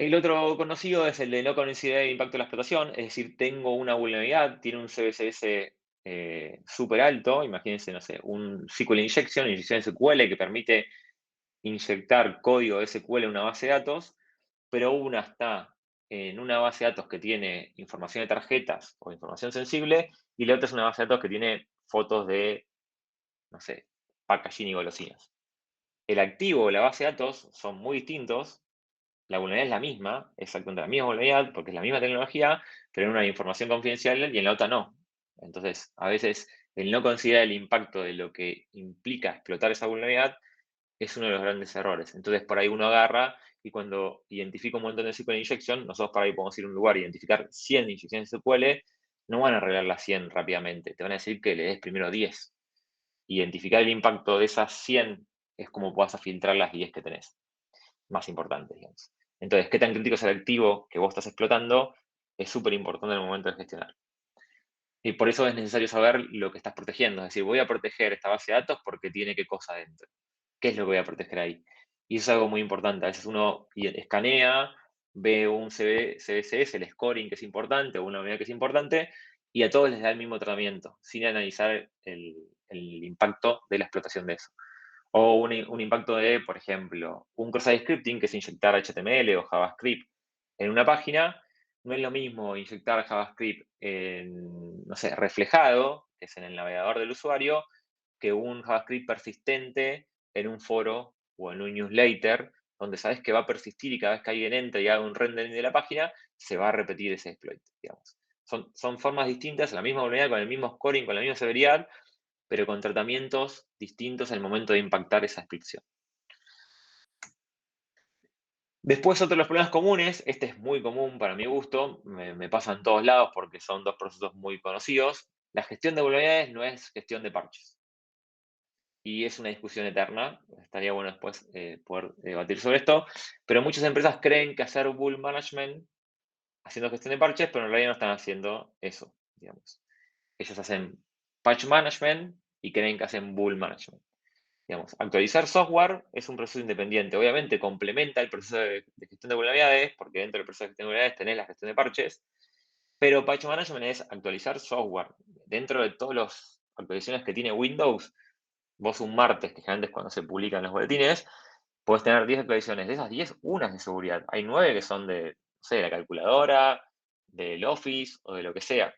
El otro conocido es el de no considerar el impacto de la explotación, es decir, tengo una vulnerabilidad, tiene un CVSS súper alto, imagínense, no sé, un SQL injection, inyección de SQL que permite inyectar código de SQL en una base de datos, pero una está en una base de datos que tiene información de tarjetas o información sensible, y la otra es una base de datos que tiene fotos de, no sé, packaging y golosinas. El activo o la base de datos son muy distintos, la vulnerabilidad es la misma, exactamente la misma vulnerabilidad, porque es la misma tecnología, pero en una hay información confidencial y en la otra no. Entonces, a veces el no considerar el impacto de lo que implica explotar esa vulnerabilidad es uno de los grandes errores. Entonces, por ahí uno agarra y cuando identifica un montón de SQL injection, nosotros por ahí podemos ir a un lugar y identificar 100 inyecciones de SQL, no van a arreglar las 100 rápidamente, te van a decir que le des primero 10. Identificar el impacto de esas 100 es como puedas filtrar las 10 que tenés, más importantes, digamos. Entonces, qué tan crítico es el activo que vos estás explotando es súper importante en el momento de gestionar. Y por eso es necesario saber lo que estás protegiendo. Es decir, voy a proteger esta base de datos porque tiene qué cosa dentro. ¿Qué es lo que voy a proteger ahí? Y eso es algo muy importante. A veces uno escanea, ve un CVSS, el scoring que es importante, o una unidad que es importante, y a todos les da el mismo tratamiento, sin analizar el impacto de la explotación de eso. O un impacto de, por ejemplo, un cross-site scripting, que es inyectar HTML o JavaScript en una página. No es lo mismo inyectar JavaScript en, no sé, reflejado, que es en el navegador del usuario, que un JavaScript persistente en un foro o en un newsletter, donde sabes que va a persistir y cada vez que alguien entra y haga un rendering de la página, se va a repetir ese exploit, digamos. Son formas distintas, la misma vulnerabilidad, con el mismo scoring, con la misma severidad, pero con tratamientos distintos al momento de impactar esa descripción. Después, otro de los problemas comunes, este es muy común para mi gusto, me pasa en todos lados porque son dos procesos muy conocidos. La gestión de vulnerabilidades no es gestión de parches. Y es una discusión eterna, estaría bueno después poder debatir sobre esto, pero muchas empresas creen que hacer bull management haciendo gestión de parches, pero en realidad no están haciendo eso, digamos. Ellos hacen patch management y creen que hacen bull management. Digamos, actualizar software es un proceso independiente. Obviamente complementa el proceso de gestión de vulnerabilidades, porque dentro del proceso de gestión de vulnerabilidades tenés la gestión de parches, pero patch management es actualizar software. Dentro de todas las actualizaciones que tiene Windows, vos un martes, que generalmente es cuando se publican los boletines, podés tener 10 actualizaciones. De esas 10, una es de seguridad. Hay 9 que son de, no sé, de la calculadora, del Office o de lo que sea.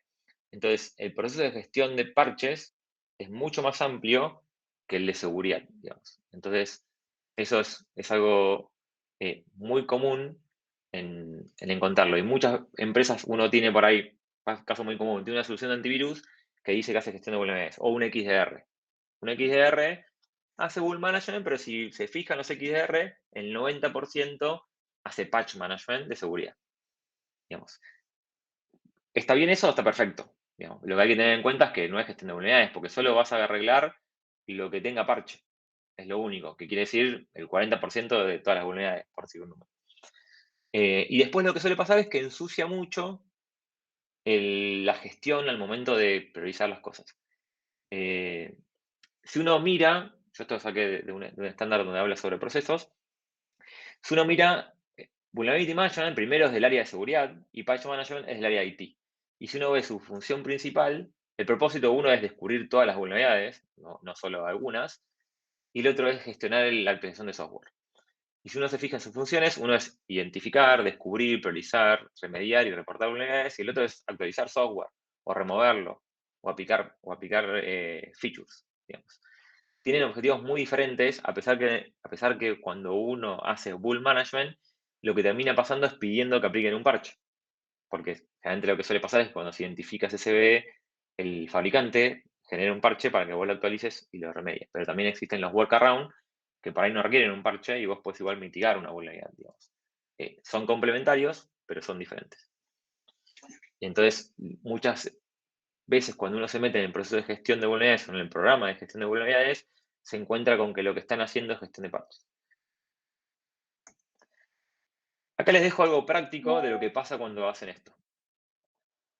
Entonces, el proceso de gestión de parches es mucho más amplio que el de seguridad, digamos. Entonces, eso es algo muy común en encontrarlo. Y muchas empresas, uno tiene por ahí, caso muy común, tiene una solución de antivirus que dice que hace gestión de vulnerabilidades, o un XDR. Un XDR hace bull management, pero si se fijan los XDR, el 90% hace patch management de seguridad, digamos. ¿Está bien eso o está perfecto? Digamos, lo que hay que tener en cuenta es que no es gestión de vulnerabilidades, porque solo vas a arreglar lo que tenga parche. Es lo único, que quiere decir el 40% de todas las vulnerabilidades, por decir un número. Y después lo que suele pasar es que ensucia mucho la gestión al momento de priorizar las cosas. Si uno mira, yo esto lo saqué de un estándar donde habla sobre procesos, si uno mira, Vulnerability Management primero es del área de seguridad y Patch Management es del área de IT. Y si uno ve su función principal, el propósito uno es descubrir todas las vulnerabilidades, no solo algunas, y el otro es gestionar la actualización de software. Y si uno se fija en sus funciones, uno es identificar, descubrir, priorizar, remediar y reportar vulnerabilidades, y el otro es actualizar software, o removerlo, o aplicar features, digamos. Tienen objetivos muy diferentes, a pesar que cuando uno hace bull management, lo que termina pasando es pidiendo que apliquen un parche. Porque generalmente lo que suele pasar es que cuando se identifica CCBE, el fabricante genera un parche para que vos lo actualices y lo remedies. Pero también existen los workaround que por ahí no requieren un parche y vos podés igual mitigar una vulnerabilidad, digamos. Son complementarios, pero son diferentes. Y entonces, muchas veces cuando uno se mete en el proceso de gestión de vulnerabilidades o en el programa de gestión de vulnerabilidades, se encuentra con que lo que están haciendo es gestión de parches. Acá les dejo algo práctico de lo que pasa cuando hacen esto.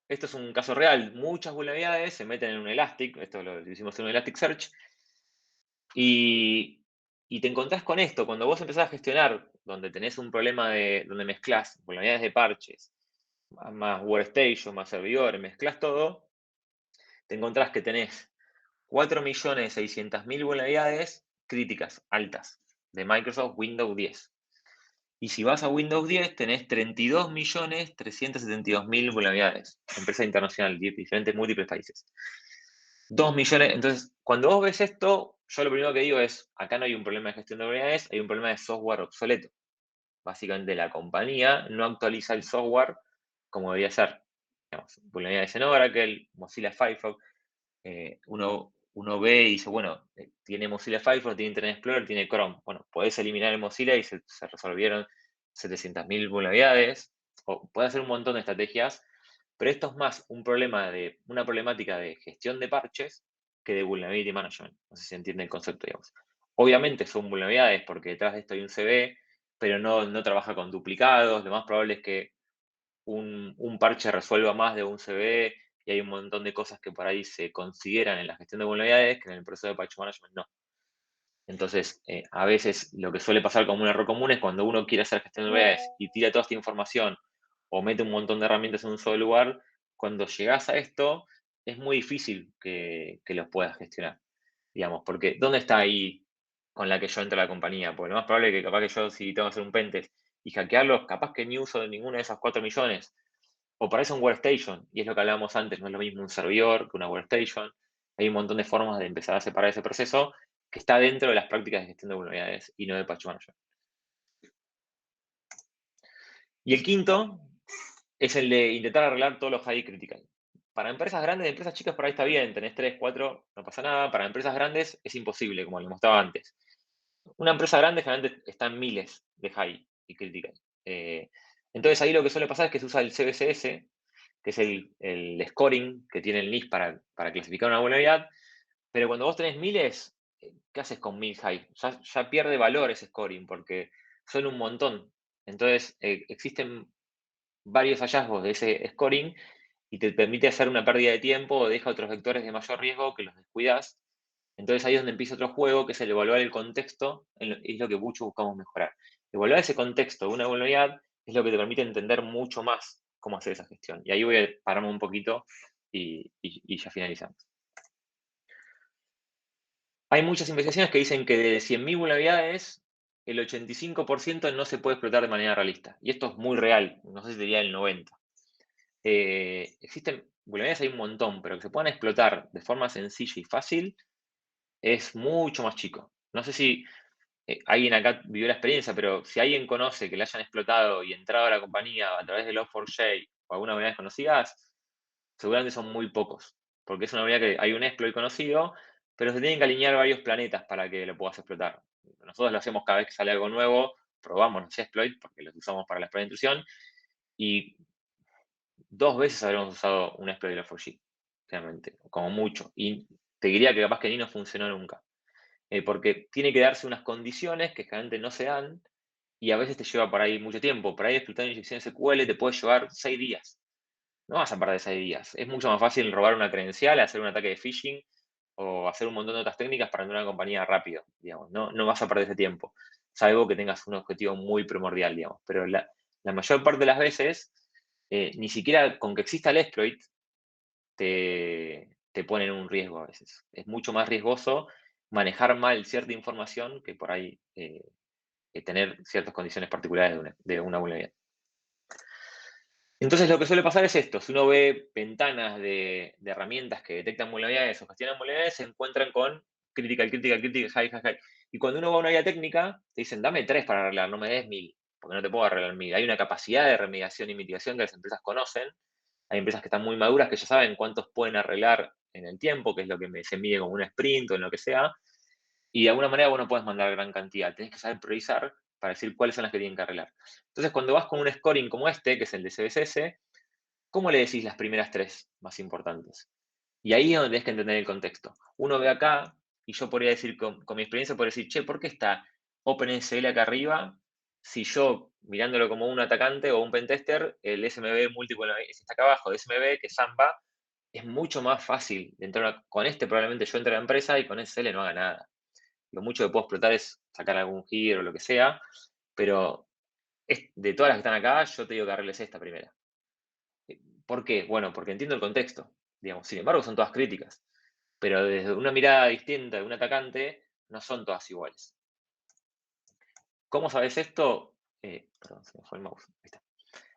Esto es un caso real. Muchas vulnerabilidades se meten en un Elastic, esto lo hicimos en un Elasticsearch, y te encontrás con esto. Cuando vos empezás a gestionar donde tenés un problema donde mezclas vulnerabilidades de parches, más workstation, más servidores, mezclas todo, te encontrás que tenés 4.600.000 vulnerabilidades críticas, altas, de Microsoft Windows 10. Y si vas a Windows 10, tenés 32.372.000 vulnerabilidades. Empresa internacional, diferentes múltiples países. 2 millones. Entonces, cuando vos ves esto, yo lo primero que digo es, acá no hay un problema de gestión de vulnerabilidades, hay un problema de software obsoleto. Básicamente la compañía no actualiza el software como debería ser. Digamos, vulnerabilidades en Oracle, Mozilla Firefox, uno ve y dice, bueno, tiene Mozilla Firefox, tiene Internet Explorer, tiene Chrome. Bueno, podés eliminar el Mozilla y se resolvieron 700.000 vulnerabilidades, o puede hacer un montón de estrategias, pero esto es más una problemática de gestión de parches que de vulnerability management. No sé si se entiende el concepto, digamos. Obviamente son vulnerabilidades porque detrás de esto hay un CVE, pero no trabaja con duplicados. Lo más probable es que un parche resuelva más de un CVE y hay un montón de cosas que por ahí se consideran en la gestión de vulnerabilidades que en el proceso de patch management no. Entonces, a veces lo que suele pasar como un error común es cuando uno quiere hacer gestión de vulnerabilidades y tira toda esta información o mete un montón de herramientas en un solo lugar, cuando llegas a esto es muy difícil que los puedas gestionar, digamos, porque ¿dónde está ahí con la que yo entro a la compañía? Porque lo más probable es que capaz que yo, si tengo que hacer un pentest y hackearlos, capaz que ni uso de ninguna de esas 4 millones, o para eso un workstation, y es lo que hablábamos antes, no es lo mismo un servidor que una workstation. Hay un montón de formas de empezar a separar ese proceso que está dentro de las prácticas de gestión de vulnerabilidades y no de patch management. Y el quinto es el de intentar arreglar todos los high critical. Para empresas grandes, empresas chicas por ahí está bien, tenés 3, 4, no pasa nada. Para empresas grandes es imposible, como les mostraba antes. Una empresa grande generalmente está en miles de high y critical. Entonces ahí lo que suele pasar es que se usa el CBCS, que es el scoring que tiene el NIST para clasificar una vulnerabilidad, pero cuando vos tenés miles, ¿qué haces con 1000 high? Ya pierde valor ese scoring porque son un montón. Entonces, existen varios hallazgos de ese scoring y te permite hacer una pérdida de tiempo o deja otros vectores de mayor riesgo que los descuidas. Entonces ahí es donde empieza otro juego, que es el evaluar el contexto, es lo que mucho buscamos mejorar. Evaluar ese contexto de una vulnerabilidad es lo que te permite entender mucho más cómo hacer esa gestión. Y ahí voy a pararme un poquito y ya finalizamos. Hay muchas investigaciones que dicen que de 100.000 vulnerabilidades, el 85% no se puede explotar de manera realista. Y esto es muy real, no sé si diría el 90%. Existen vulnerabilidades, hay un montón, pero que se puedan explotar de forma sencilla y fácil es mucho más chico. No sé si alguien acá vivió la experiencia, pero si alguien conoce que le hayan explotado y entrado a la compañía a través de Log4j o alguna vulnerabilidades conocidas, seguramente son muy pocos, porque es una vulnerabilidad que hay un exploit conocido, pero se tienen que alinear varios planetas para que lo puedas explotar. Nosotros lo hacemos cada vez que sale algo nuevo, probamos los exploits, porque los usamos para la exploit de intrusión, y 2 veces habremos usado un exploit de Log4j, realmente, como mucho. Y te diría que capaz que ni nos funcionó nunca. Porque tiene que darse unas condiciones que generalmente no se dan y a veces te lleva por ahí mucho tiempo. Por ahí explotar una inyección SQL te puede llevar 6 días. No vas a perder 6 días. Es mucho más fácil robar una credencial, hacer un ataque de phishing o hacer un montón de otras técnicas para entrar a una compañía rápido, digamos. No vas a perder ese tiempo, salvo que tengas un objetivo muy primordial, digamos. Pero la mayor parte de las veces, ni siquiera con que exista el exploit, te ponen un riesgo a veces. Es mucho más riesgoso manejar mal cierta información que por ahí tener ciertas condiciones particulares de una vulnerabilidad. Entonces lo que suele pasar es esto, si uno ve ventanas de herramientas que detectan vulnerabilidades o gestionan vulnerabilidades, se encuentran con critical, critical, critical, high, high, high. Y cuando uno va a una área técnica, te dicen, dame 3 para arreglar, no me des 1000, porque no te puedo arreglar 1000. Hay una capacidad de remediación y mitigación que las empresas conocen. Hay empresas que están muy maduras, que ya saben cuántos pueden arreglar en el tiempo, que es lo que se mide como un sprint o en lo que sea. Y de alguna manera vos no puedes mandar gran cantidad, tenés que saber priorizar para decir cuáles son las que tienen que arreglar. Entonces, cuando vas con un scoring como este, que es el de CBCS, ¿cómo le decís las primeras 3 más importantes? Y ahí es donde tenés que entender el contexto. Uno ve acá, y yo podría decir, con mi experiencia, podría decir, che, ¿por qué está OpenSL acá arriba? Si yo, mirándolo como un atacante o un pentester, el SMB múltiple está acá abajo, de SMB, que es Samba, es mucho más fácil de entrar con este. Probablemente yo entre a la empresa y con SL no haga nada. Lo mucho que puedo explotar es sacar algún giro o lo que sea, pero de todas las que están acá, yo te digo que arregles esta primera. ¿Por qué? Bueno, porque entiendo el contexto, digamos. Sin embargo, son todas críticas, pero desde una mirada distinta de un atacante, no son todas iguales. ¿Cómo sabes esto? Perdón, se me fue el mouse. Ahí está.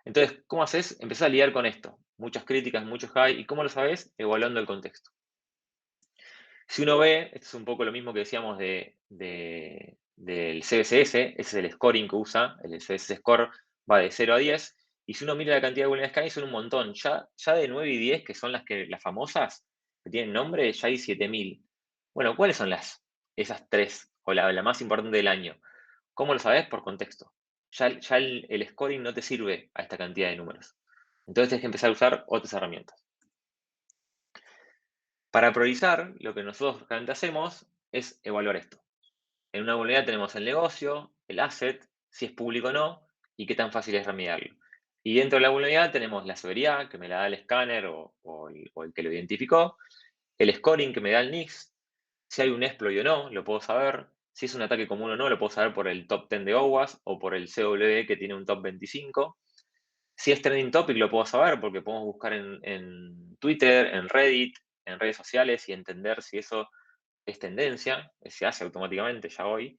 Entonces, ¿cómo haces? Empezás a lidiar con esto. Muchas críticas, muchos high. ¿Y cómo lo sabes? Evaluando el contexto. Si uno ve, esto es un poco lo mismo que decíamos del CBCS, ese es el scoring que usa, el CBCS Score va de 0 a 10, y si uno mira la cantidad de vulnerabilidades que hay, son un montón. Ya de 9 y 10, que son las famosas, que tienen nombre, ya hay 7000. Bueno, ¿cuáles son esas tres, o la más importante del año? ¿Cómo lo sabes? Por contexto. Ya el scoring no te sirve a esta cantidad de números. Entonces tienes que empezar a usar otras herramientas. Para priorizar, lo que nosotros realmente hacemos es evaluar esto. En una vulnerabilidad tenemos el negocio, el asset, si es público o no, y qué tan fácil es remediarlo. Y dentro de la vulnerabilidad tenemos la severidad, que me la da el escáner o el que lo identificó, el scoring, que me da el NIST, si hay un exploit o no, lo puedo saber, si es un ataque común o no, lo puedo saber por el top 10 de OWASP o por el CW, que tiene un top 25. Si es trending topic, lo puedo saber porque podemos buscar en Twitter, en Reddit, en redes sociales y entender si eso es tendencia, se hace automáticamente ya hoy.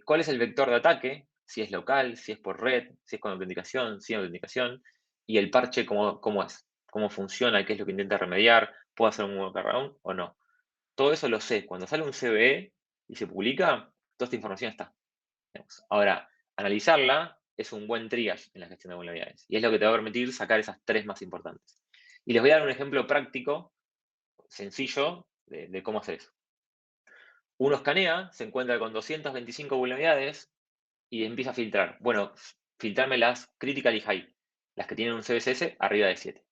¿Cuál es el vector de ataque? Si es local, si es por red, si es con autenticación, sin autenticación, y el parche cómo es, cómo funciona, qué es lo que intenta remediar, puedo hacer un workaround o no. Todo eso lo sé. Cuando sale un CVE y se publica, toda esta información está. Digamos. Ahora, analizarla es un buen triage en la gestión de vulnerabilidades y es lo que te va a permitir sacar esas tres más importantes. Y les voy a dar un ejemplo práctico, sencillo, de cómo hacer eso. Uno escanea, se encuentra con 225 vulnerabilidades y empieza a filtrar. Bueno, filtrarme las critical y high, las que tienen un CVSS arriba de 7.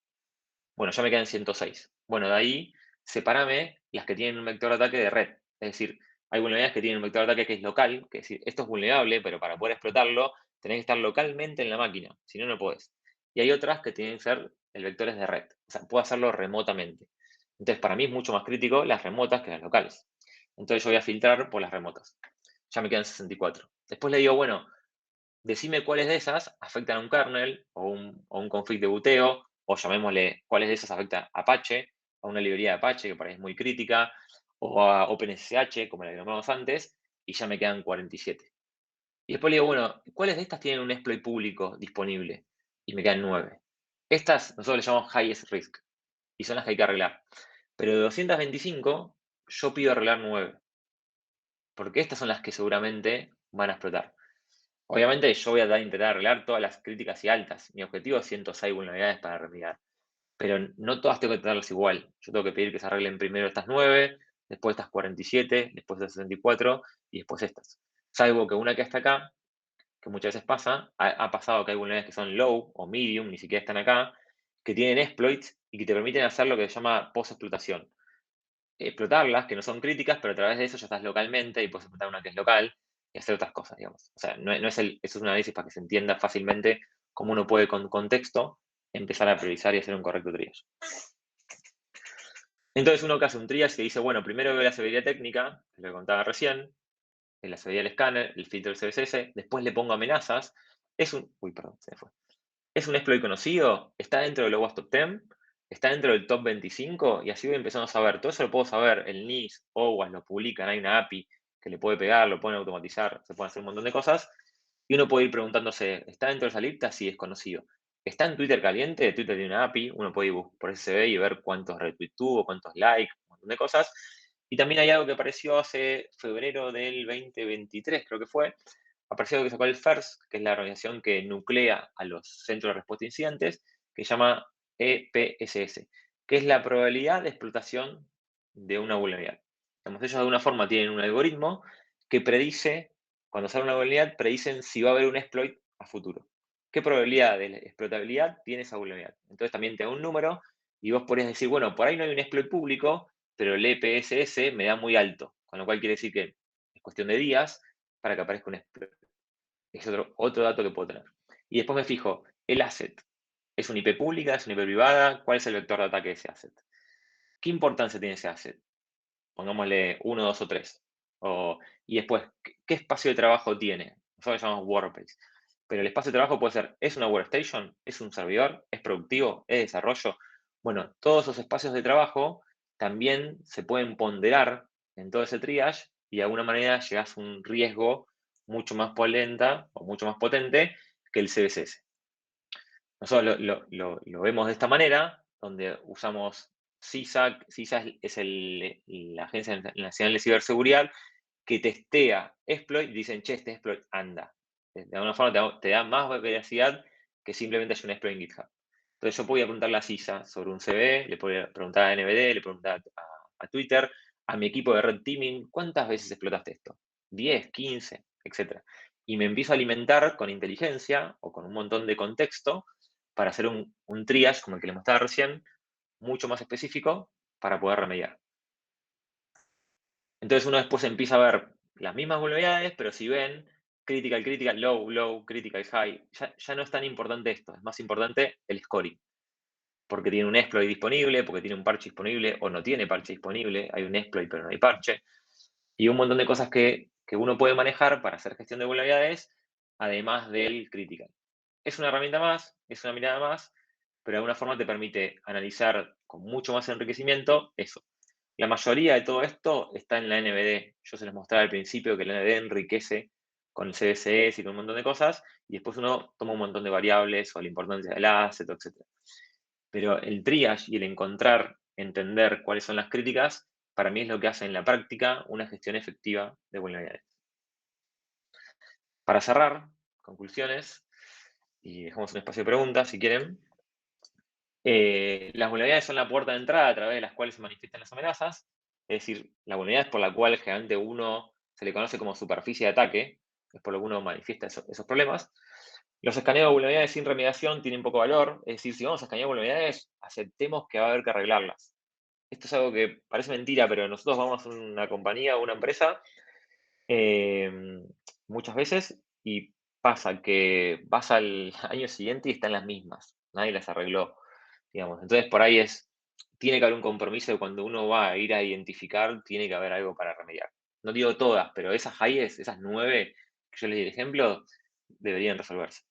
Bueno, ya me quedan 106. Bueno, de ahí, sepárame las que tienen un vector de ataque de red. Es decir, hay vulnerabilidades que tienen un vector de ataque que es local, que es decir, esto es vulnerable, pero para poder explotarlo, tenés que estar localmente en la máquina, si no, no podés. Y hay otras que tienen que ser el vector es de red, o sea, puedo hacerlo remotamente. Entonces, para mí es mucho más crítico las remotas que las locales. Entonces, yo voy a filtrar por las remotas. Ya me quedan 64. Después le digo, bueno, decime cuáles de esas afectan a un kernel o un config de buteo, o llamémosle cuáles de esas afectan a Apache, a una librería de Apache que para mí es muy crítica, o a OpenSSH, como la que nombramos antes, y ya me quedan 47. Y después le digo, bueno, ¿cuáles de estas tienen un exploit público disponible? Y me quedan 9. Estas nosotros le llamamos highest risk, y son las que hay que arreglar. Pero de 225, yo pido arreglar 9, porque estas son las que seguramente van a explotar. Obviamente yo voy a intentar arreglar todas las críticas y altas. Mi objetivo es 106 vulnerabilidades para remediar. Pero no todas tengo que tenerlas igual. Yo tengo que pedir que se arreglen primero estas 9, después estas 47, después estas 64 y después estas. Salvo que una que está acá, que muchas veces pasa, ha pasado que hay vulnerabilidades que son low o medium, ni siquiera están acá, que tienen exploits y que te permiten hacer lo que se llama post-explotación. Explotarlas, que no son críticas, pero a través de eso ya estás localmente y puedes explotar una que es local y hacer otras cosas, digamos. O sea, no es eso es un análisis para que se entienda fácilmente cómo uno puede con contexto empezar a priorizar y hacer un correcto triage. Entonces uno que hace un triage que dice, bueno, primero veo la severidad técnica, que lo que contaba recién, la severidad del escáner, el filtro del CSS, después le pongo amenazas, uy, perdón, se me fue. ¿Es un exploit conocido? ¿Está dentro del OWASP Top 10? ¿Está dentro del top 25? Y así voy empezando a saber. Todo eso lo puedo saber. El NIST, OWASP, lo publican. Hay una API que le puede pegar, lo pueden automatizar, se pueden hacer un montón de cosas. Y uno puede ir preguntándose, ¿está dentro de esa lista? Sí, es conocido. ¿Está en Twitter caliente? Twitter tiene una API. Uno puede ir por SCB y ver cuántos retweets tuvo, cuántos likes, un montón de cosas. Y también hay algo que apareció hace febrero del 2023, creo que fue, apareció que sacó el FIRST, que es la organización que nuclea a los centros de respuesta a incidentes, que se llama EPSS, que es la probabilidad de explotación de una vulnerabilidad. Digamos, ellos de alguna forma tienen un algoritmo que predice, cuando sale una vulnerabilidad, predicen si va a haber un exploit a futuro. ¿Qué probabilidad de explotabilidad tiene esa vulnerabilidad? Entonces también te da un número y vos podés decir, bueno, por ahí no hay un exploit público, pero el EPSS me da muy alto, con lo cual quiere decir que es cuestión de días para que aparezca un exploit. Es otro dato que puedo tener. Y después me fijo, el asset. ¿Es una IP pública? ¿Es una IP privada? ¿Cuál es el vector de ataque de ese asset? ¿Qué importancia tiene ese asset? Pongámosle 1, 2 o 3. Y después, ¿qué espacio de trabajo tiene? nosotros lo llamamos workspace. Pero el espacio de trabajo puede ser, ¿es una workstation? ¿Es un servidor? ¿Es productivo? ¿Es desarrollo? Bueno, todos esos espacios de trabajo también se pueden ponderar en todo ese triage y de alguna manera llegas a un riesgo mucho más polenta o mucho más potente que el CBCS. Nosotros lo vemos de esta manera, donde usamos CISA. CISA es la Agencia Nacional de Ciberseguridad, que testea exploit y dicen, che, este exploit anda. De alguna forma te da más veracidad que simplemente hay un exploit en GitHub. Entonces yo podía preguntarle a CISA sobre un CVE, le podía preguntar a NBD, le preguntar a Twitter, a mi equipo de Red Teaming, ¿cuántas veces explotaste esto? 10, 15, etcétera. Y me empiezo a alimentar con inteligencia o con un montón de contexto para hacer un triage, como el que les mostraba recién, mucho más específico para poder remediar. Entonces uno después empieza a ver las mismas vulnerabilidades, pero si ven critical, critical, low, low, critical, high, ya no es tan importante esto, es más importante el scoring. Porque tiene un exploit disponible, porque tiene un parche disponible, o no tiene parche disponible, hay un exploit pero no hay parche. Y un montón de cosas que uno puede manejar para hacer gestión de vulnerabilidades, además del critical. Es una herramienta más, es una mirada más, pero de alguna forma te permite analizar con mucho más enriquecimiento eso. La mayoría de todo esto está en la NBD. Yo se les mostraba al principio que la NBD enriquece con el CBCS y con un montón de cosas, y después uno toma un montón de variables o la importancia del asset, etc. Pero el triage y el encontrar, entender cuáles son las críticas, para mí es lo que hace en la práctica una gestión efectiva de vulnerabilidades. Para cerrar, conclusiones, y dejamos un espacio de preguntas si quieren. Las vulnerabilidades son la puerta de entrada a través de las cuales se manifiestan las amenazas, es decir, la vulnerabilidad es por la cual generalmente uno se le conoce como superficie de ataque, es por lo que uno manifiesta esos problemas. Los escaneos de vulnerabilidades sin remediación tienen poco valor, es decir, si vamos a escanear vulnerabilidades, aceptemos que va a haber que arreglarlas. Esto es algo que parece mentira, pero nosotros vamos a una compañía o una empresa eh, muchas veces y pasa que vas al año siguiente y están las mismas, nadie las arregló, digamos. Entonces, por ahí tiene que haber un compromiso de cuando uno va a ir a identificar, tiene que haber algo para remediar. No digo todas, pero esas highs, esas 9 que yo les di el ejemplo, deberían resolverse.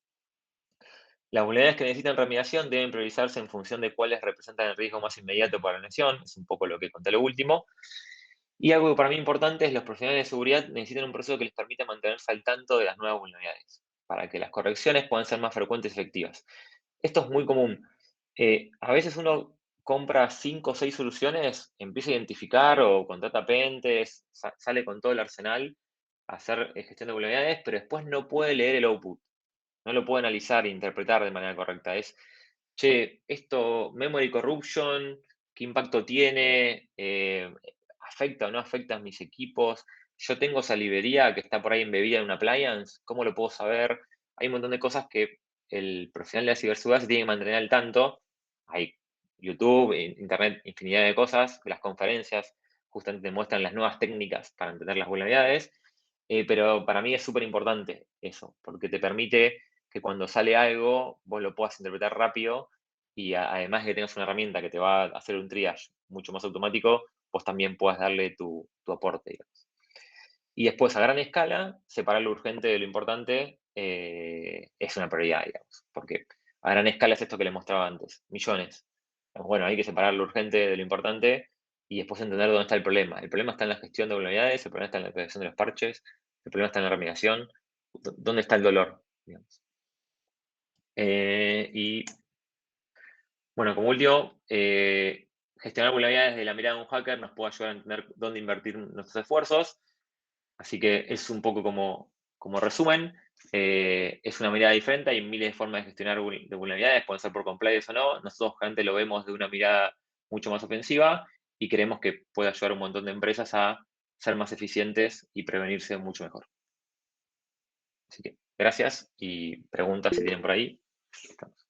Las vulnerabilidades que necesitan remediación deben priorizarse en función de cuáles representan el riesgo más inmediato para la nación, es un poco lo que conté lo último. Y algo que para mí importante es los profesionales de seguridad necesitan un proceso que les permita mantenerse al tanto de las nuevas vulnerabilidades, para que las correcciones puedan ser más frecuentes y efectivas. Esto es muy común. A veces uno compra 5 o 6 soluciones, empieza a identificar o contrata pentes, sale con todo el arsenal a hacer gestión de vulnerabilidades, pero después no puede leer el output, no lo puede analizar e interpretar de manera correcta. Che, esto, memory corruption, ¿qué impacto tiene? ¿Afecta o no afecta a mis equipos? Yo tengo esa librería que está por ahí embebida en un appliance, ¿cómo lo puedo saber? Hay un montón de cosas que el profesional de la ciberseguridad se tiene que mantener al tanto. Hay YouTube, Internet, infinidad de cosas, las conferencias justamente muestran las nuevas técnicas para entender las vulnerabilidades, pero para mí es súper importante eso, porque te permite que cuando sale algo vos lo puedas interpretar rápido y además de que tengas una herramienta que te va a hacer un triage mucho más automático, vos también puedas darle tu aporte, digamos. Y después, a gran escala, separar lo urgente de lo importante es una prioridad, digamos, porque a gran escala es esto que les mostraba antes, millones. Bueno, hay que separar lo urgente de lo importante y después entender dónde está el problema. El problema está en la gestión de vulnerabilidades, el problema está en la creación de los parches, el problema está en la remediación, dónde está el dolor, digamos. Y bueno, como último, gestionar vulnerabilidades desde la mirada de un hacker nos puede ayudar a entender dónde invertir nuestros esfuerzos. Así que es un poco como resumen. Es una mirada diferente, hay miles de formas de gestionar de vulnerabilidades, pueden ser por compliance o no. Nosotros generalmente lo vemos de una mirada mucho más ofensiva y creemos que puede ayudar a un montón de empresas a ser más eficientes y prevenirse mucho mejor. Así que gracias y preguntas si tienen por ahí. Estamos.